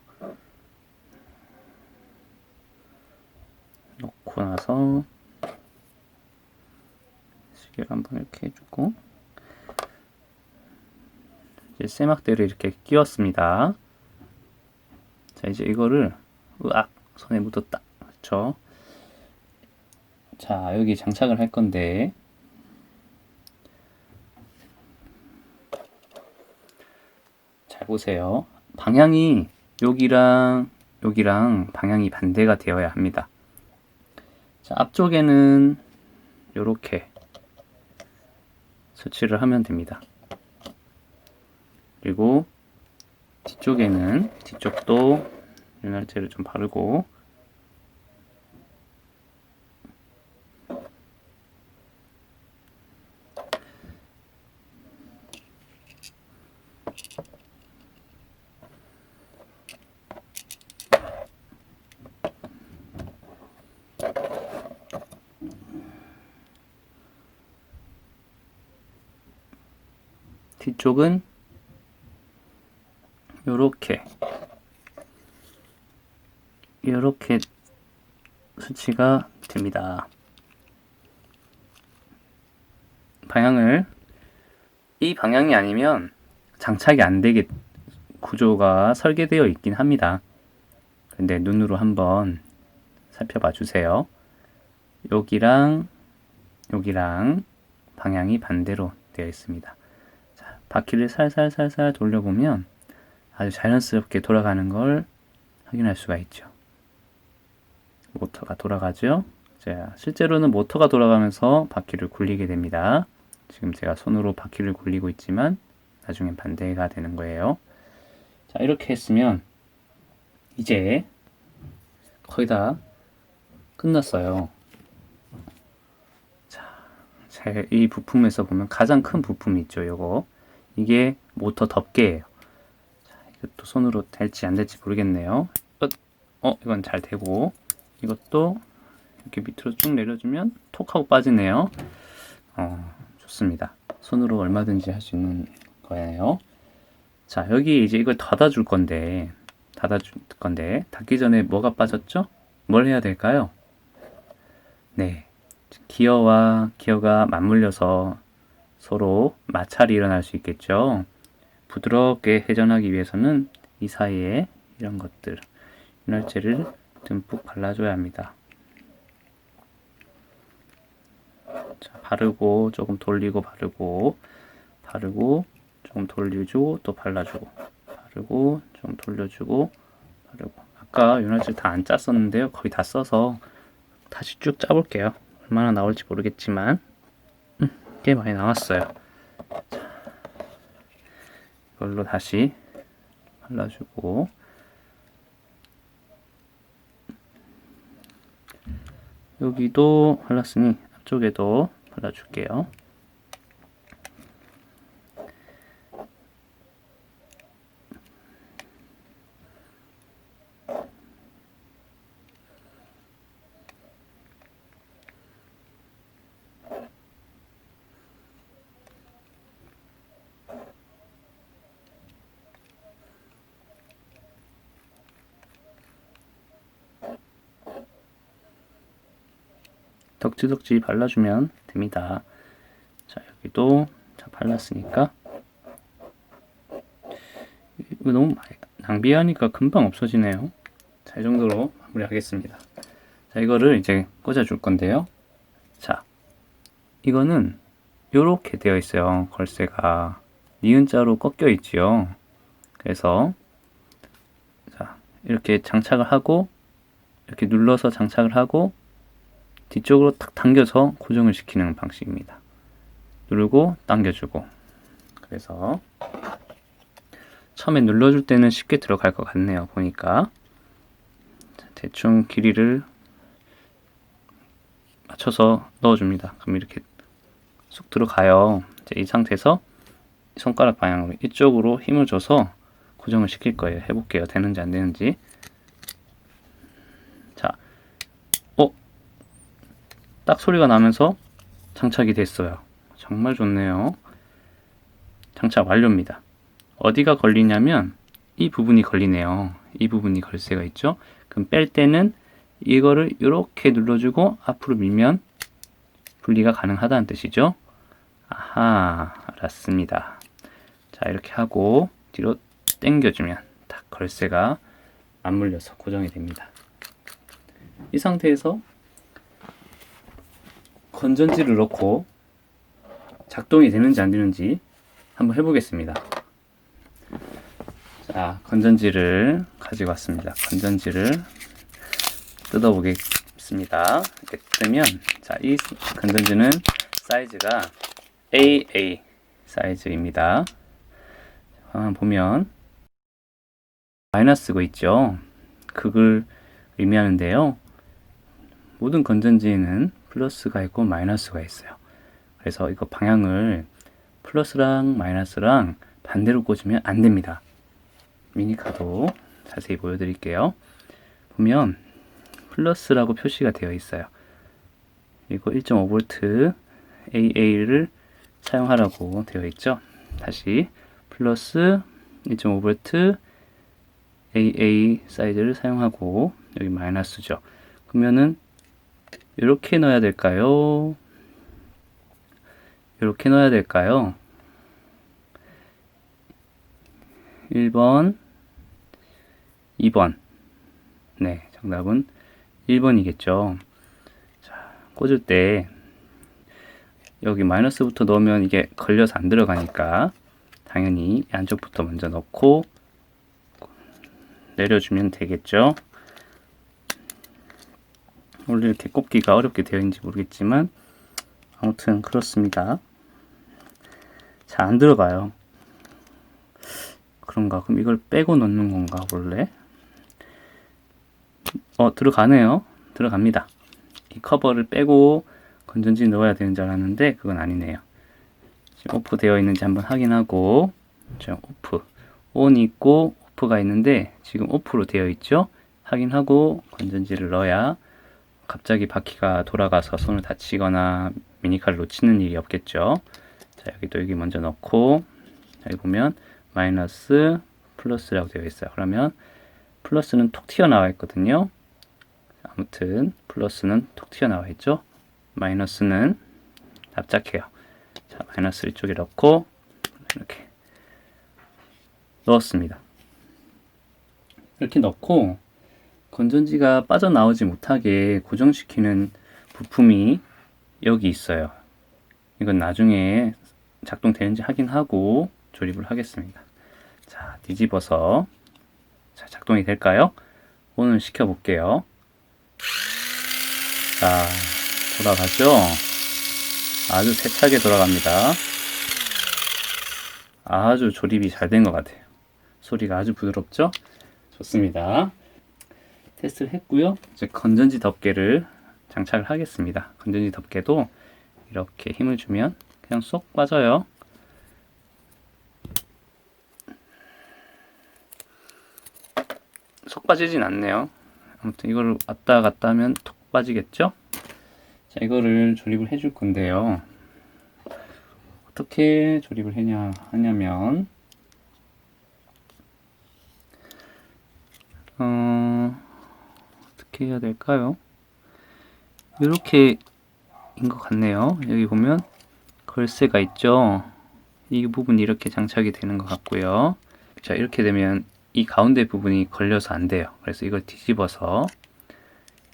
넣고 나서 시계를 한번 이렇게 해주고, 이제 쇠막대를 이렇게 끼웠습니다. 자, 이제 이거를 으악 손에 묻었다. 그렇죠? 자, 여기 장착을 할 건데, 잘 보세요. 방향이 여기랑 여기랑 방향이 반대가 되어야 합니다. 자, 앞쪽에는 이렇게 설치를 하면 됩니다. 그리고 뒤쪽도 윤활제를 좀 바르고, 뒤쪽은 이렇게 수치가 됩니다. 이 방향이 아니면 장착이 안 되게 구조가 설계되어 있긴 합니다. 근데 눈으로 한번 살펴봐 주세요. 여기랑 방향이 반대로 되어 있습니다. 자, 바퀴를 살살살살 돌려보면 아주 자연스럽게 돌아가는 걸 확인할 수가 있죠. 모터가 돌아가죠. 자, 실제로는 모터가 돌아가면서 바퀴를 굴리게 됩니다. 지금 제가 손으로 바퀴를 굴리고 있지만 나중엔 반대가 되는 거예요. 자, 이렇게 했으면 이제 거의 다 끝났어요. 자, 이 부품에서 보면 가장 큰 부품이 있죠. 이게 모터 덮개예요. 자, 이것도 손으로 될지 안 될지 모르겠네요. 이건 잘 되고, 이것도 이렇게 밑으로 쭉 내려주면 톡 하고 빠지네요. 좋습니다. 손으로 얼마든지 할 수 있는 거예요. 자, 여기 이제 이걸 닫아줄 건데, 닫기 전에 뭐가 빠졌죠? 뭘 해야 될까요? 네, 기어가 맞물려서 서로 마찰이 일어날 수 있겠죠. 부드럽게 회전하기 위해서는 이 사이에 이런 것들, 윤활제를 듬뿍 발라줘야 합니다. 자, 바르고 조금 돌리고 바르고 조금 돌려주고 또 발라주고, 바르고 좀 돌려주고 바르고. 아까 윤활제 다 안 짰었는데요. 거의 다 써서 다시 쭉 짜볼게요. 얼마나 나올지 모르겠지만 꽤 많이 나왔어요. 자, 이걸로 다시 발라주고, 여기도 발랐으니 앞쪽에도 발라줄게요. 덕지덕지 발라주면 됩니다. 자, 여기도 발랐으니까, 이거 너무 낭비하니까 금방 없어지네요. 자, 이 정도로 마무리하겠습니다. 자, 이거를 이제 꽂아줄 건데요. 자, 이거는 이렇게 되어 있어요. 걸쇠가 니은자로 꺾여 있지요. 그래서 자, 이렇게 장착을 하고, 이렇게 눌러서 장착을 하고 뒤쪽으로 탁 당겨서 고정을 시키는 방식입니다. 누르고 당겨주고. 그래서 처음에 눌러줄 때는 쉽게 들어갈 것 같네요. 보니까 대충 길이를 맞춰서 넣어줍니다. 그럼 이렇게 쑥 들어가요. 이제 이 상태에서 손가락 방향으로 이쪽으로 힘을 줘서 고정을 시킬 거예요. 해볼게요. 되는지 안 되는지. 자, 딱 소리가 나면서 장착이 됐어요. 정말 좋네요. 장착 완료입니다. 어디가 걸리냐면 이 부분이 걸리네요. 이 부분이 걸쇠가 있죠. 그럼 뺄 때는 이거를 이렇게 눌러주고 앞으로 밀면 분리가 가능하다는 뜻이죠. 아하, 알았습니다. 자, 이렇게 하고 뒤로 당겨주면 딱 걸쇠가 안 물려서 고정이 됩니다. 이 상태에서 건전지를 넣고 작동이 되는지 안 되는지 한번 해보겠습니다. 자, 건전지를 가지고 왔습니다. 건전지를 뜯어보겠습니다. 이렇게 뜯으면, 자, 이 건전지는 사이즈가 AA 사이즈입니다. 보면 마이너스가 있죠. 극을 의미하는데요. 모든 건전지에는 플러스가 있고 마이너스가 있어요. 그래서 이거 방향을 플러스랑 마이너스랑 반대로 꽂으면 안 됩니다. 미니카도 자세히 보여드릴게요. 보면 플러스라고 표시가 되어 있어요. 그리고 1.5V AA를 사용하라고 되어 있죠. 다시 플러스 1.5V AA 사이즈를 사용하고 여기 마이너스죠. 그러면은 이렇게 넣어야 될까요? 이렇게 넣어야 될까요? 1번, 2번. 네, 정답은 1번이겠죠. 자, 꽂을 때 여기 마이너스부터 넣으면 이게 걸려서 안 들어가니까 당연히 안쪽부터 먼저 넣고 내려주면 되겠죠. 원래 이렇게 꼽기가 어렵게 되어 있는지 모르겠지만 아무튼 그렇습니다. 잘 안 들어가요. 그런가? 그럼 이걸 빼고 넣는 건가 원래? 들어가네요. 들어갑니다. 이 커버를 빼고 건전지 넣어야 되는 줄 알았는데 그건 아니네요. 지금 오프 되어 있는지 한번 확인하고, 오프, 온이 있고 오프가 있는데 지금 오프로 되어 있죠. 확인하고 건전지를 넣어야 갑자기 바퀴가 돌아가서 손을 다치거나 미니카를 놓치는 일이 없겠죠. 자, 여기 먼저 넣고, 여기 보면 마이너스, 플러스라고 되어 있어요. 그러면 플러스는 톡 튀어나와 있거든요. 아무튼 플러스는 톡 튀어나와 있죠. 마이너스는 납작해요. 자, 마이너스 이쪽에 넣고 이렇게 넣었습니다. 이렇게 넣고 건전지가 빠져나오지 못하게 고정시키는 부품이 여기 있어요. 이건 나중에 작동되는지 확인하고 조립을 하겠습니다. 자, 뒤집어서, 자, 작동이 될까요? 온을 시켜 볼게요. 자, 돌아가죠? 아주 세차게 돌아갑니다. 아주 조립이 잘 된 것 같아요. 소리가 아주 부드럽죠? 좋습니다. 테스트를 했고요. 이제 건전지 덮개를 장착을 하겠습니다. 건전지 덮개도 이렇게 힘을 주면 그냥 쏙 빠져요. 쏙 빠지진 않네요. 아무튼 이거를 왔다 갔다 하면 톡 빠지겠죠? 자, 이거를 조립을 해줄 건데요. 어떻게 조립을 하냐면 어떻게 해야 될까요? 이렇게 인 것 같네요. 여기 보면 걸쇠가 있죠. 이 부분이 이렇게 장착이 되는 것 같고요. 자, 이렇게 되면 이 가운데 부분이 걸려서 안 돼요. 그래서 이걸 뒤집어서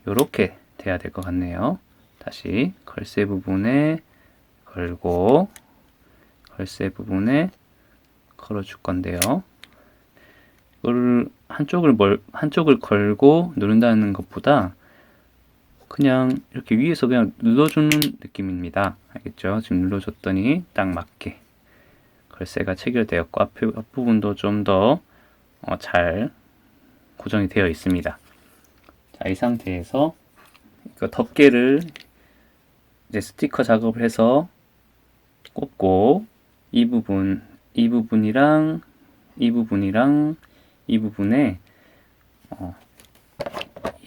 이렇게 돼야 될 것 같네요. 다시 걸쇠 부분에 걸고 걸쇠 부분에 걸어줄 건데요. 이거를 한쪽을 걸고 누른다는 것보다 그냥 이렇게 위에서 그냥 눌러주는 느낌입니다. 알겠죠? 지금 눌러줬더니 딱 맞게 걸쇠가 체결되었고 앞부분도 좀 더 잘 고정이 되어 있습니다. 자, 이 상태에서 이거 덮개를 이제 스티커 작업을 해서 꼽고 이 부분이랑 이 부분에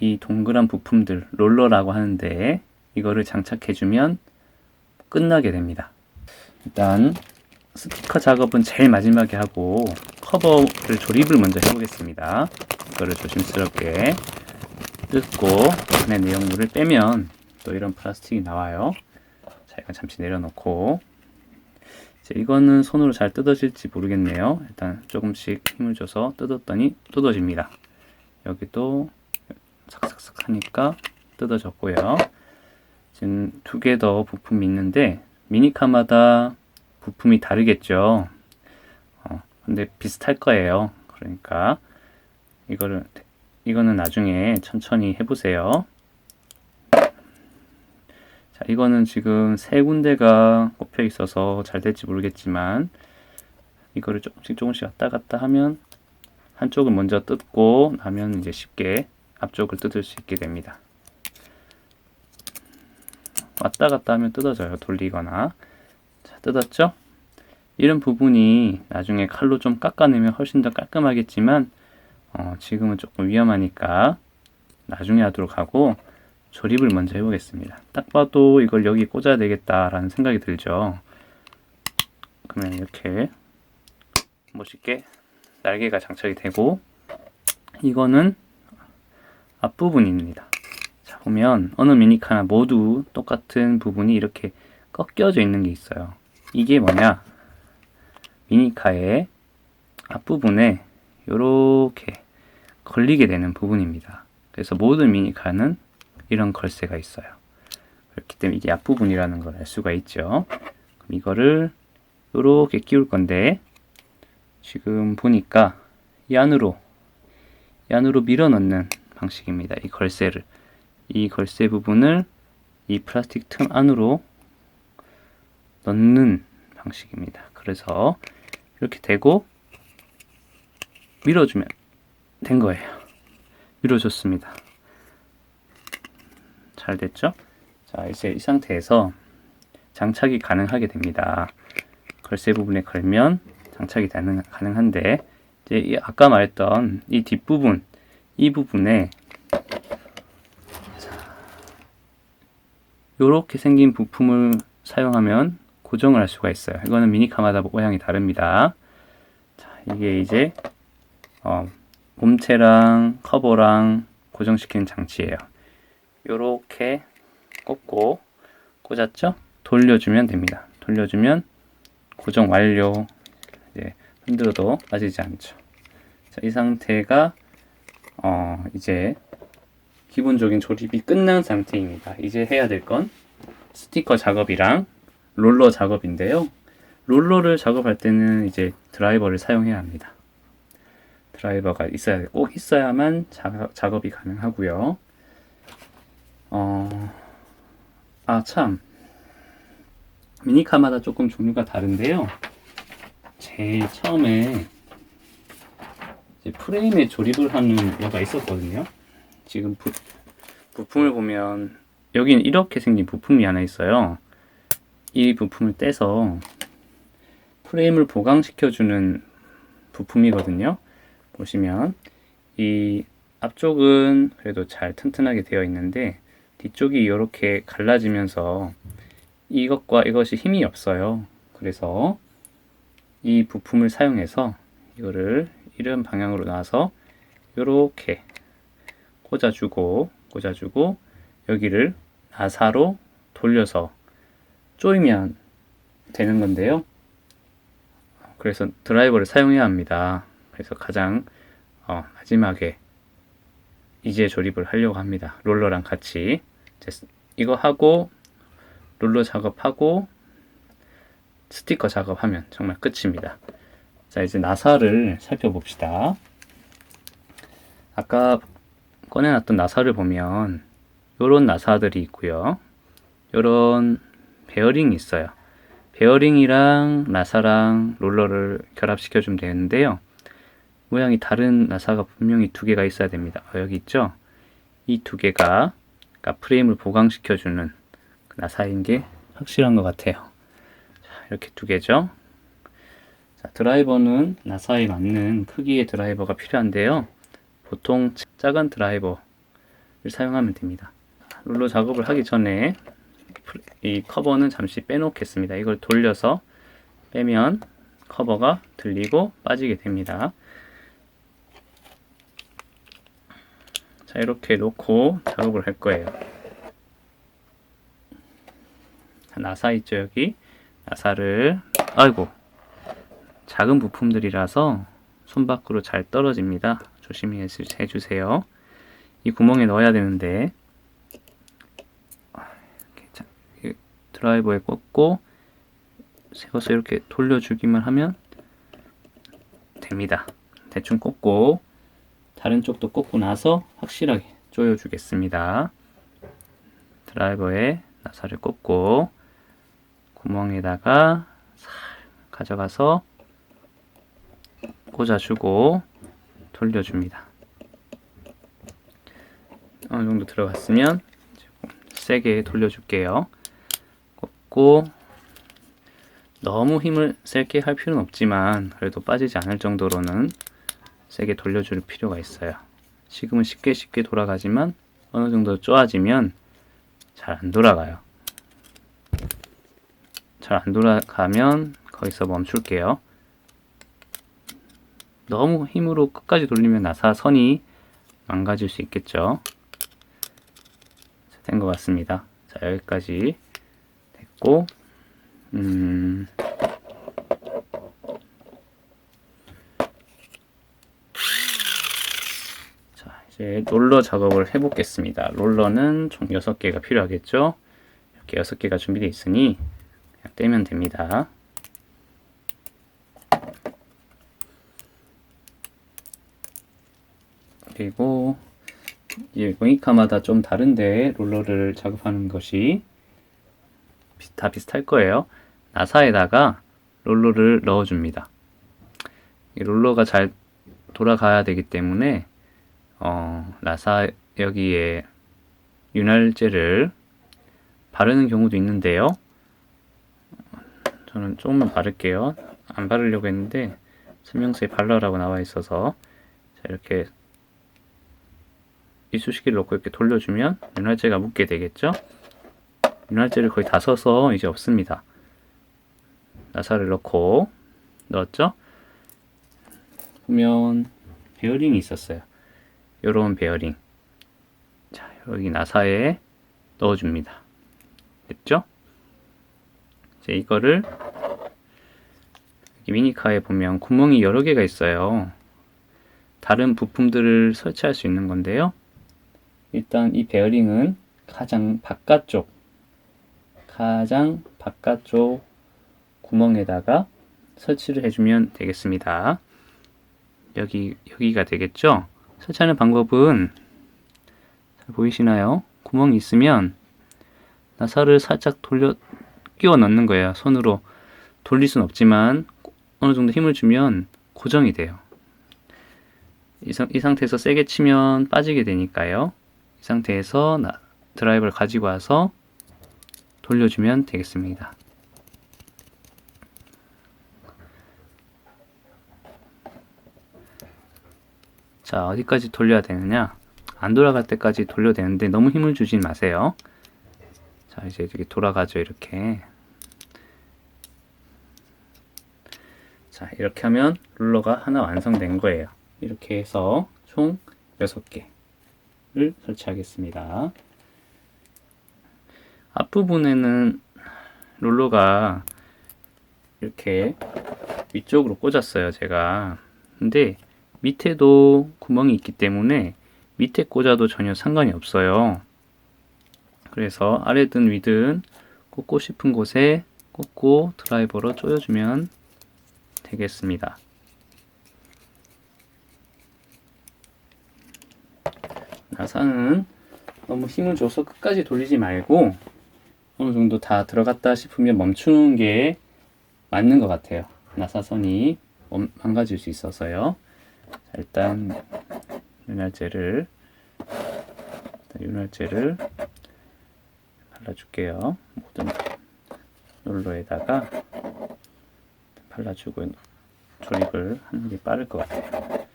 이 동그란 부품들 롤러라고 하는데 이거를 장착해주면 끝나게 됩니다. 일단 스티커 작업은 제일 마지막에 하고 커버를 조립을 먼저 해보겠습니다. 이거를 조심스럽게 뜯고 안에 내용물을 빼면 또 이런 플라스틱이 나와요. 자, 이건 잠시 내려놓고 이제 이거는 손으로 잘 뜯어질지 모르겠네요. 일단 조금씩 힘을 줘서 뜯었더니 뜯어집니다. 여기도 삭삭삭 하니까 뜯어졌고요. 지금 2개 더 부품이 있는데 미니카마다 부품이 다르겠죠. 근데 비슷할 거예요. 그러니까 이거는 나중에 천천히 해보세요. 자, 이거는 지금 3군데가 꼽혀 있어서 잘 될지 모르겠지만 이거를 조금씩 왔다 갔다 하면 한쪽을 먼저 뜯고 나면 이제 쉽게 앞쪽을 뜯을 수 있게 됩니다. 왔다 갔다 하면 뜯어져요. 돌리거나. 자, 뜯었죠? 이런 부분이 나중에 칼로 좀 깎아내면 훨씬 더 깔끔하겠지만 지금은 조금 위험하니까 나중에 하도록 하고 조립을 먼저 해보겠습니다. 딱 봐도 이걸 여기 꽂아야 되겠다라는 생각이 들죠. 그러면 이렇게 멋있게 날개가 장착이 되고 이거는 앞부분입니다. 자, 보면 어느 미니카나 모두 똑같은 부분이 이렇게 꺾여져 있는 게 있어요. 이게 뭐냐? 미니카의 앞부분에 이렇게 걸리게 되는 부분입니다. 그래서 모든 미니카는 이런 걸쇠가 있어요. 그렇기 때문에 이게 앞부분이라는 걸 알 수가 있죠. 그럼 이거를 이렇게 끼울 건데 지금 보니까 이 안으로 밀어 넣는 방식입니다. 이 걸쇠 부분을 이 플라스틱 틈 안으로 넣는 방식입니다. 그래서 이렇게 대고 밀어주면 된 거예요. 밀어줬습니다. 잘 됐죠? 자, 이제 이 상태에서 장착이 가능하게 됩니다. 걸쇠 부분에 걸면 장착이 가능한데 이제 아까 말했던 이 뒷부분, 이 부분에 이렇게 생긴 부품을 사용하면 고정을 할 수가 있어요. 이거는 미니카마다 모양이 다릅니다. 자, 이게 이제 몸체랑 커버랑 고정시키는 장치예요. 이렇게 꽂고 꽂았죠? 돌려주면 됩니다. 돌려주면 고정 완료. 이제 흔들어도 빠지지 않죠. 자, 이 상태가 이제 기본적인 조립이 끝난 상태입니다. 이제 해야 될 건 스티커 작업이랑 롤러 작업인데요. 롤러를 작업할 때는 이제 드라이버를 사용해야 합니다. 드라이버가 꼭 있어야만 작업이 가능하고요. 참. 미니카마다 조금 종류가 다른데요. 제일 처음에 이제 프레임에 조립을 하는 애가 있었거든요. 지금 부품을 보면 여기는 이렇게 생긴 부품이 하나 있어요. 이 부품을 떼서 프레임을 보강시켜주는 부품이거든요. 보시면 이 앞쪽은 그래도 잘 튼튼하게 되어 있는데 뒤쪽이 이렇게 갈라지면서 이것과 이것이 힘이 없어요. 그래서 이 부품을 사용해서 이거를 이런 방향으로 놔서 이렇게 꽂아주고 여기를 나사로 돌려서 조이면 되는 건데요. 그래서 드라이버를 사용해야 합니다. 그래서 가장 마지막에 이제 조립을 하려고 합니다. 롤러랑 같이 이거 하고 롤러 작업하고 스티커 작업하면 정말 끝입니다. 자, 이제 나사를 살펴봅시다. 아까 꺼내놨던 나사를 보면 요런 나사들이 있고요. 요런 베어링이 있어요. 베어링이랑 나사랑 롤러를 결합시켜 주면 되는데요. 모양이 다른 나사가 분명히 2개가 있어야 됩니다. 여기 있죠? 이 2개가 프레임을 보강시켜 주는 나사인 게 확실한 것 같아요. 자, 이렇게 두 개죠. 자, 드라이버는 나사에 맞는 크기의 드라이버가 필요한데요. 보통 작은 드라이버를 사용하면 됩니다. 롤러 작업을 하기 전에 이 커버는 잠시 빼놓겠습니다. 이걸 돌려서 빼면 커버가 들리고 빠지게 됩니다. 자, 이렇게 놓고 작업을 할 거예요. 나사 있죠, 여기. 나사를, 아이고, 작은 부품들이라서 손 밖으로 잘 떨어집니다. 조심히 해주세요. 이 구멍에 넣어야 되는데, 드라이버에 꽂고 세워서 이렇게 돌려주기만 하면 됩니다. 대충 꽂고 다른 쪽도 꽂고 나서 확실하게 조여주겠습니다. 드라이버에 나사를 꽂고 구멍에다가 살 가져가서 꽂아주고 돌려줍니다. 어느 정도 들어갔으면 세게 돌려줄게요. 꽂고 너무 힘을 세게 할 필요는 없지만 그래도 빠지지 않을 정도로는 세게 돌려줄 필요가 있어요. 지금은 쉽게 돌아가지만 어느 정도 쪼아지면 잘 안 돌아가요. 잘 안 돌아가면 거기서 멈출게요. 너무 힘으로 끝까지 돌리면 나사선이 망가질 수 있겠죠. 된 것 같습니다. 자, 여기까지 됐고, 자, 이제 롤러 작업을 해보겠습니다. 롤러는 총 6개가 필요하겠죠. 이렇게 6개가 준비되어 있으니 그냥 떼면 됩니다. 그리고 이 모니카마다 좀 다른데 롤러를 작업하는 것이 다 비슷할 거예요. 나사에다가 롤러를 넣어줍니다. 이 롤러가 잘 돌아가야 되기 때문에 나사 여기에 윤활제를 바르는 경우도 있는데요. 저는 조금만 바를게요. 안 바르려고 했는데 설명서에 발라라고 나와 있어서 자, 이렇게 이쑤시개를 넣고 이렇게 돌려주면 윤활제가 묻게 되겠죠. 윤활제를 거의 다 써서 이제 없습니다. 나사를 넣었죠. 보면 베어링이 있었어요. 요런 베어링. 자, 여기 나사에 넣어줍니다. 됐죠? 이제 이거를 여기 미니카에 보면 구멍이 여러 개가 있어요. 다른 부품들을 설치할 수 있는 건데요. 일단 이 베어링은 가장 바깥쪽 구멍에다가 설치를 해주면 되겠습니다. 여기가 되겠죠? 설치하는 방법은 잘 보이시나요? 구멍이 있으면 나사를 살짝 끼워 넣는 거예요. 손으로 돌릴 수는 없지만 어느 정도 힘을 주면 고정이 돼요. 이 상태에서 세게 치면 빠지게 되니까요. 이 상태에서 드라이버를 가지고 와서 돌려주면 되겠습니다. 자, 어디까지 돌려야 되느냐? 안 돌아갈 때까지 돌려야 되는데 너무 힘을 주진 마세요. 자, 이제 이렇게 돌아가죠. 이렇게. 자, 이렇게 하면 롤러가 하나 완성된 거예요. 이렇게 해서 총 6개를 설치하겠습니다. 앞부분에는 롤러가 이렇게 위쪽으로 꽂았어요, 제가. 근데 밑에도 구멍이 있기 때문에 밑에 꽂아도 전혀 상관이 없어요. 그래서 아래든 위든 꽂고 싶은 곳에 꽂고 드라이버로 조여주면 되겠습니다. 나사는 너무 힘을 줘서 끝까지 돌리지 말고 어느 정도 다 들어갔다 싶으면 멈추는 게 맞는 것 같아요. 나사선이 망가질 수 있어서요. 자, 일단 윤활제를 발라줄게요. 모든 롤러에다가 발라주고 조립을 하는 게 빠를 것 같아요.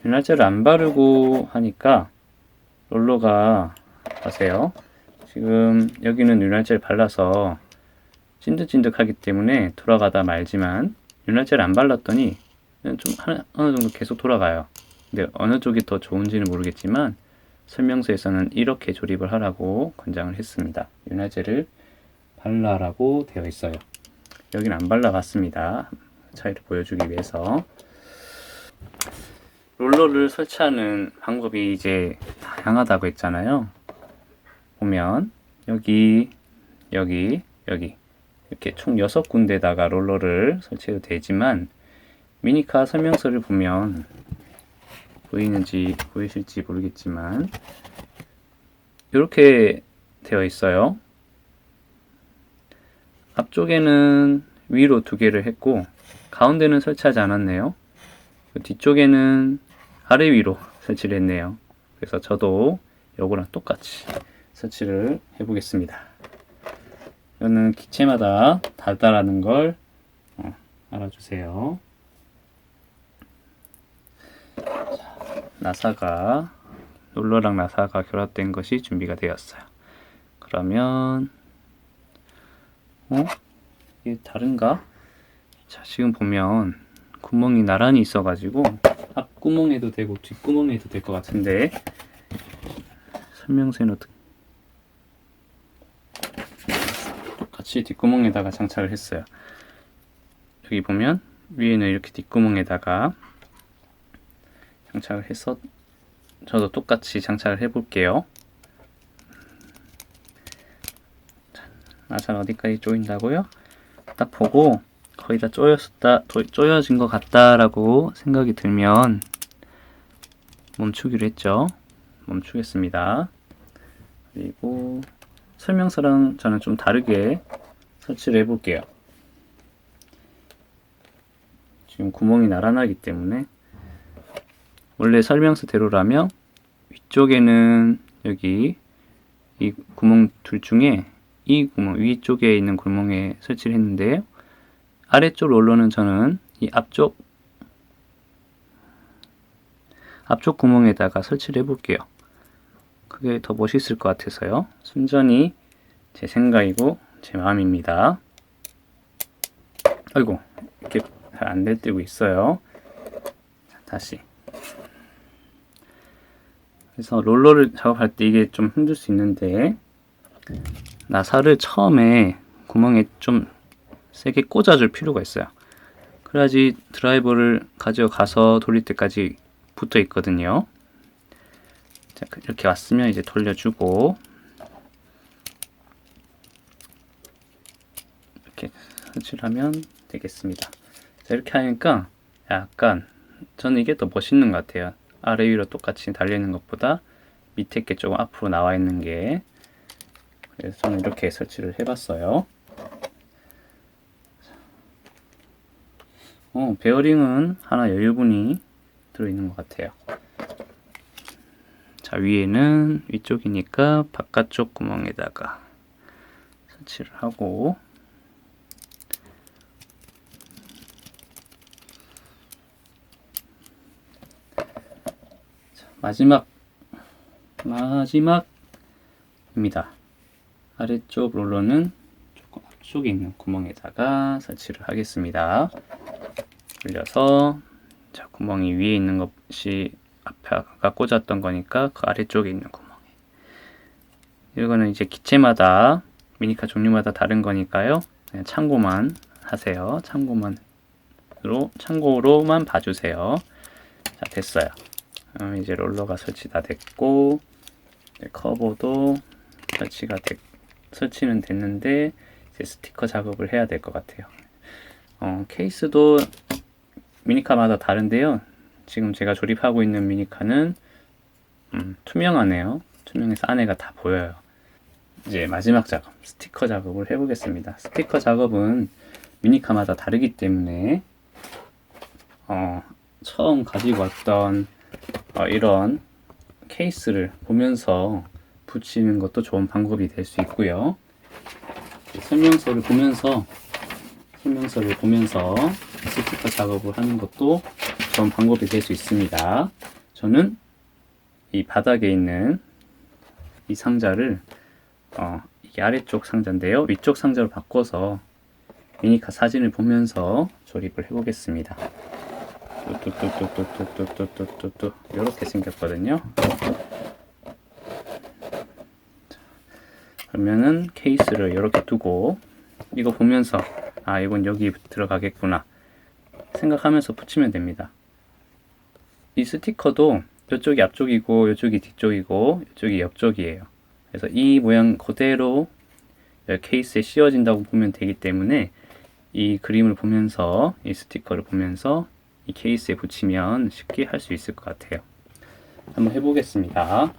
윤활제를 안 바르고 하니까 롤러가 보세요. 지금 여기는 윤활제를 발라서 찐득찐득하기 때문에 돌아가다 말지만 윤활제를 안 발랐더니 좀 어느 정도 계속 돌아가요. 근데 어느 쪽이 더 좋은지는 모르겠지만 설명서에서는 이렇게 조립을 하라고 권장을 했습니다. 윤활제를 발라라고 되어 있어요. 여기는 안 발라봤습니다. 차이를 보여주기 위해서. 롤러를 설치하는 방법이 이제 다양하다고 했잖아요. 보면 여기 이렇게 총 6군데다가 롤러를 설치해도 되지만 미니카 설명서를 보면 보이실지 모르겠지만 이렇게 되어 있어요. 앞쪽에는 위로 2개를 했고 가운데는 설치하지 않았네요. 뒤쪽에는 아래 위로 설치를 했네요. 그래서 저도 요거랑 똑같이 설치를 해보겠습니다. 이거는 기체마다 다르다라는 걸 알아주세요. 나사가 롤러랑 나사가 결합된 것이 준비가 되었어요. 그러면 이게 다른가? 자, 지금 보면 구멍이 나란히 있어가지고 앞구멍에도 되고 뒷구멍에도 될 것 같은데 설명서에는 어떻게 똑같이 뒷구멍에다가 장착을 했어요. 여기 보면 위에는 이렇게 뒷구멍에다가 장착을 해서 저도 똑같이 장착을 해볼게요. 나사가 어디까지 조인다고요? 딱 보고 거의 다 조여진 것 같다라고 생각이 들면 멈추기로 했죠. 멈추겠습니다. 그리고 설명서랑 저는 좀 다르게 설치를 해볼게요. 지금 구멍이 나란하기 때문에 원래 설명서대로라면 위쪽에는 여기 이 구멍 둘 중에 이 구멍 위쪽에 있는 구멍에 설치를 했는데요. 아래쪽 롤러는 저는 이 앞쪽 구멍에다가 설치를 해볼게요. 그게 더 멋있을 것 같아서요. 순전히 제 생각이고 제 마음입니다. 아이고, 이렇게 잘 안 될 때고 있어요. 다시. 그래서 롤러를 작업할 때 이게 좀 힘들 수 있는데 나사를 처음에 구멍에 좀 세게 꽂아줄 필요가 있어요. 그래야지 드라이버를 가져가서 돌릴 때까지 붙어 있거든요. 자, 이렇게 왔으면 이제 돌려주고 이렇게 설치를 하면 되겠습니다. 자, 이렇게 하니까 약간 저는 이게 더 멋있는 것 같아요. 아래 위로 똑같이 달리는 것보다 밑에 게 조금 앞으로 나와 있는 게. 그래서 저는 이렇게 설치를 해봤어요. 베어링은 하나 여유분이 들어있는 것 같아요. 자, 위에는 위쪽이니까 바깥쪽 구멍에다가 설치를 하고 자, 마지막입니다. 아래쪽 롤러는 조금 앞쪽에 있는 구멍에다가 설치를 하겠습니다. 올려서 자, 구멍이 위에 있는 것이 앞에 아까 꽂았던 거니까 그 아래쪽에 있는 구멍에. 이거는 이제 기체마다 미니카 종류마다 다른 거니까요. 그냥 참고만 하세요. 참고로만 봐주세요. 자, 됐어요. 이제 롤러가 설치 다 됐고 커버도 설치는 됐는데 이제 스티커 작업을 해야 될 것 같아요. 케이스도 미니카마다 다른데요. 지금 제가 조립하고 있는 미니카는 투명하네요. 투명해서 안에가 다 보여요. 이제 마지막 작업, 스티커 작업을 해보겠습니다. 스티커 작업은 미니카마다 다르기 때문에 처음 가지고 왔던 이런 케이스를 보면서 붙이는 것도 좋은 방법이 될 수 있고요. 설명서를 보면서 스티커 작업을 하는 것도 좋은 방법이 될 수 있습니다. 저는 이 바닥에 있는 이 상자를 이게 아래쪽 상자인데요. 위쪽 상자로 바꿔서 미니카 사진을 보면서 조립을 해보겠습니다. 뚜뚜뚜뚜뚜뚜뚜뚜뚜뚜 이렇게 생겼거든요. 그러면은 케이스를 이렇게 두고 이거 보면서 아 이건 여기 들어가겠구나 생각하면서 붙이면 됩니다. 이 스티커도 이쪽이 앞쪽이고 이쪽이 뒤쪽이고 이쪽이 옆쪽이에요. 그래서 이 모양 그대로 케이스에 씌워진다고 보면 되기 때문에 이 그림을 보면서 이 스티커를 보면서 이 케이스에 붙이면 쉽게 할 수 있을 것 같아요. 한번 해보겠습니다.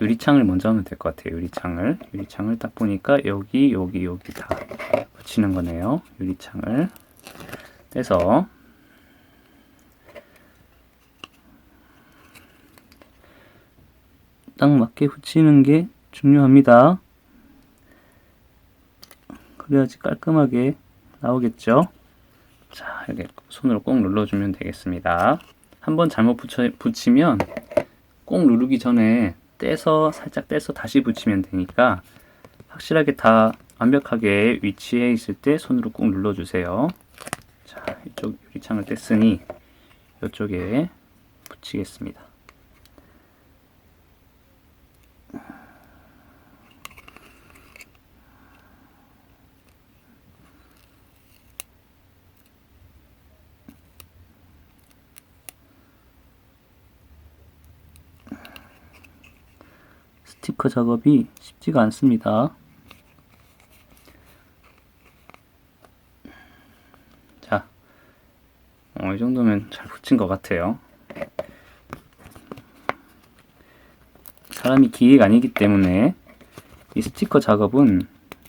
유리창을 먼저 하면 될 것 같아요. 유리창을 딱 보니까 여기 다 붙이는 거네요. 유리창을 떼서 딱 맞게 붙이는 게 중요합니다. 그래야지 깔끔하게 나오겠죠. 자, 이렇게 손으로 꼭 눌러주면 되겠습니다. 한번 잘못 붙이면 꼭 누르기 전에 살짝 떼서 다시 붙이면 되니까 확실하게 다 완벽하게 위치해 있을 때 손으로 꼭 눌러주세요. 자, 이쪽 유리창을 뗐으니 이쪽에 붙이겠습니다. 스티커 작업이 쉽지가 않습니다. 자, 이 정도면 잘 붙인 것 같아요. 사람이 기계가 아니기 때문에 이 스티커 작업은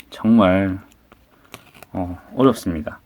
정말 어렵습니다.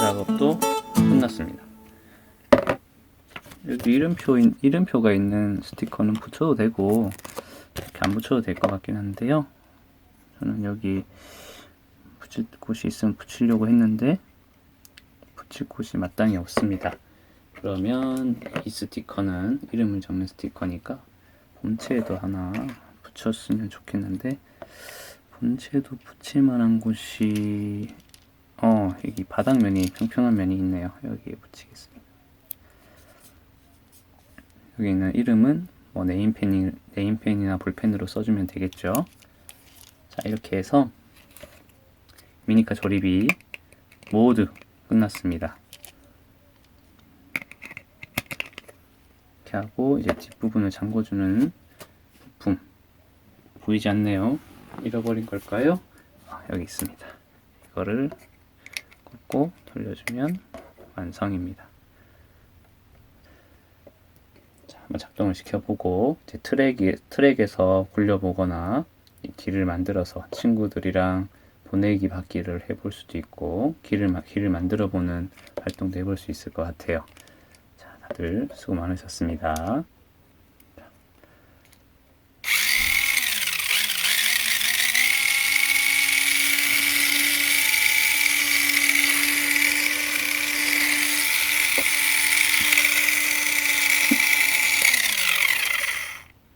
작업도 끝났습니다. 여기 이름표가 있는 스티커는 붙여도 되고 이렇게 안 붙여도 될 것 같긴 한데요. 저는 여기 붙일 곳이 있으면 붙이려고 했는데 붙일 곳이 마땅히 없습니다. 그러면 이 스티커는 이름을 적는 스티커니까 본체에도 하나 붙였으면 좋겠는데 본체도 붙일 만한 곳이 여기 바닥면이 평평한 면이 있네요. 여기에 붙이겠습니다. 여기 있는 이름은 뭐 네임펜이나 볼펜으로 써주면 되겠죠. 자, 이렇게 해서 미니카 조립이 모두 끝났습니다. 이렇게 하고 이제 뒷부분을 잠궈주는 부품 보이지 않네요. 잃어버린 걸까요? 여기 있습니다. 이거를 꽂고 돌려주면 완성입니다. 자, 한번 작동을 시켜보고 이제 트랙에서 굴려보거나 길을 만들어서 친구들이랑 보내기 받기를 해볼 수도 있고 길을 만들어보는 활동도 해볼 수 있을 것 같아요. 자, 다들 수고 많으셨습니다.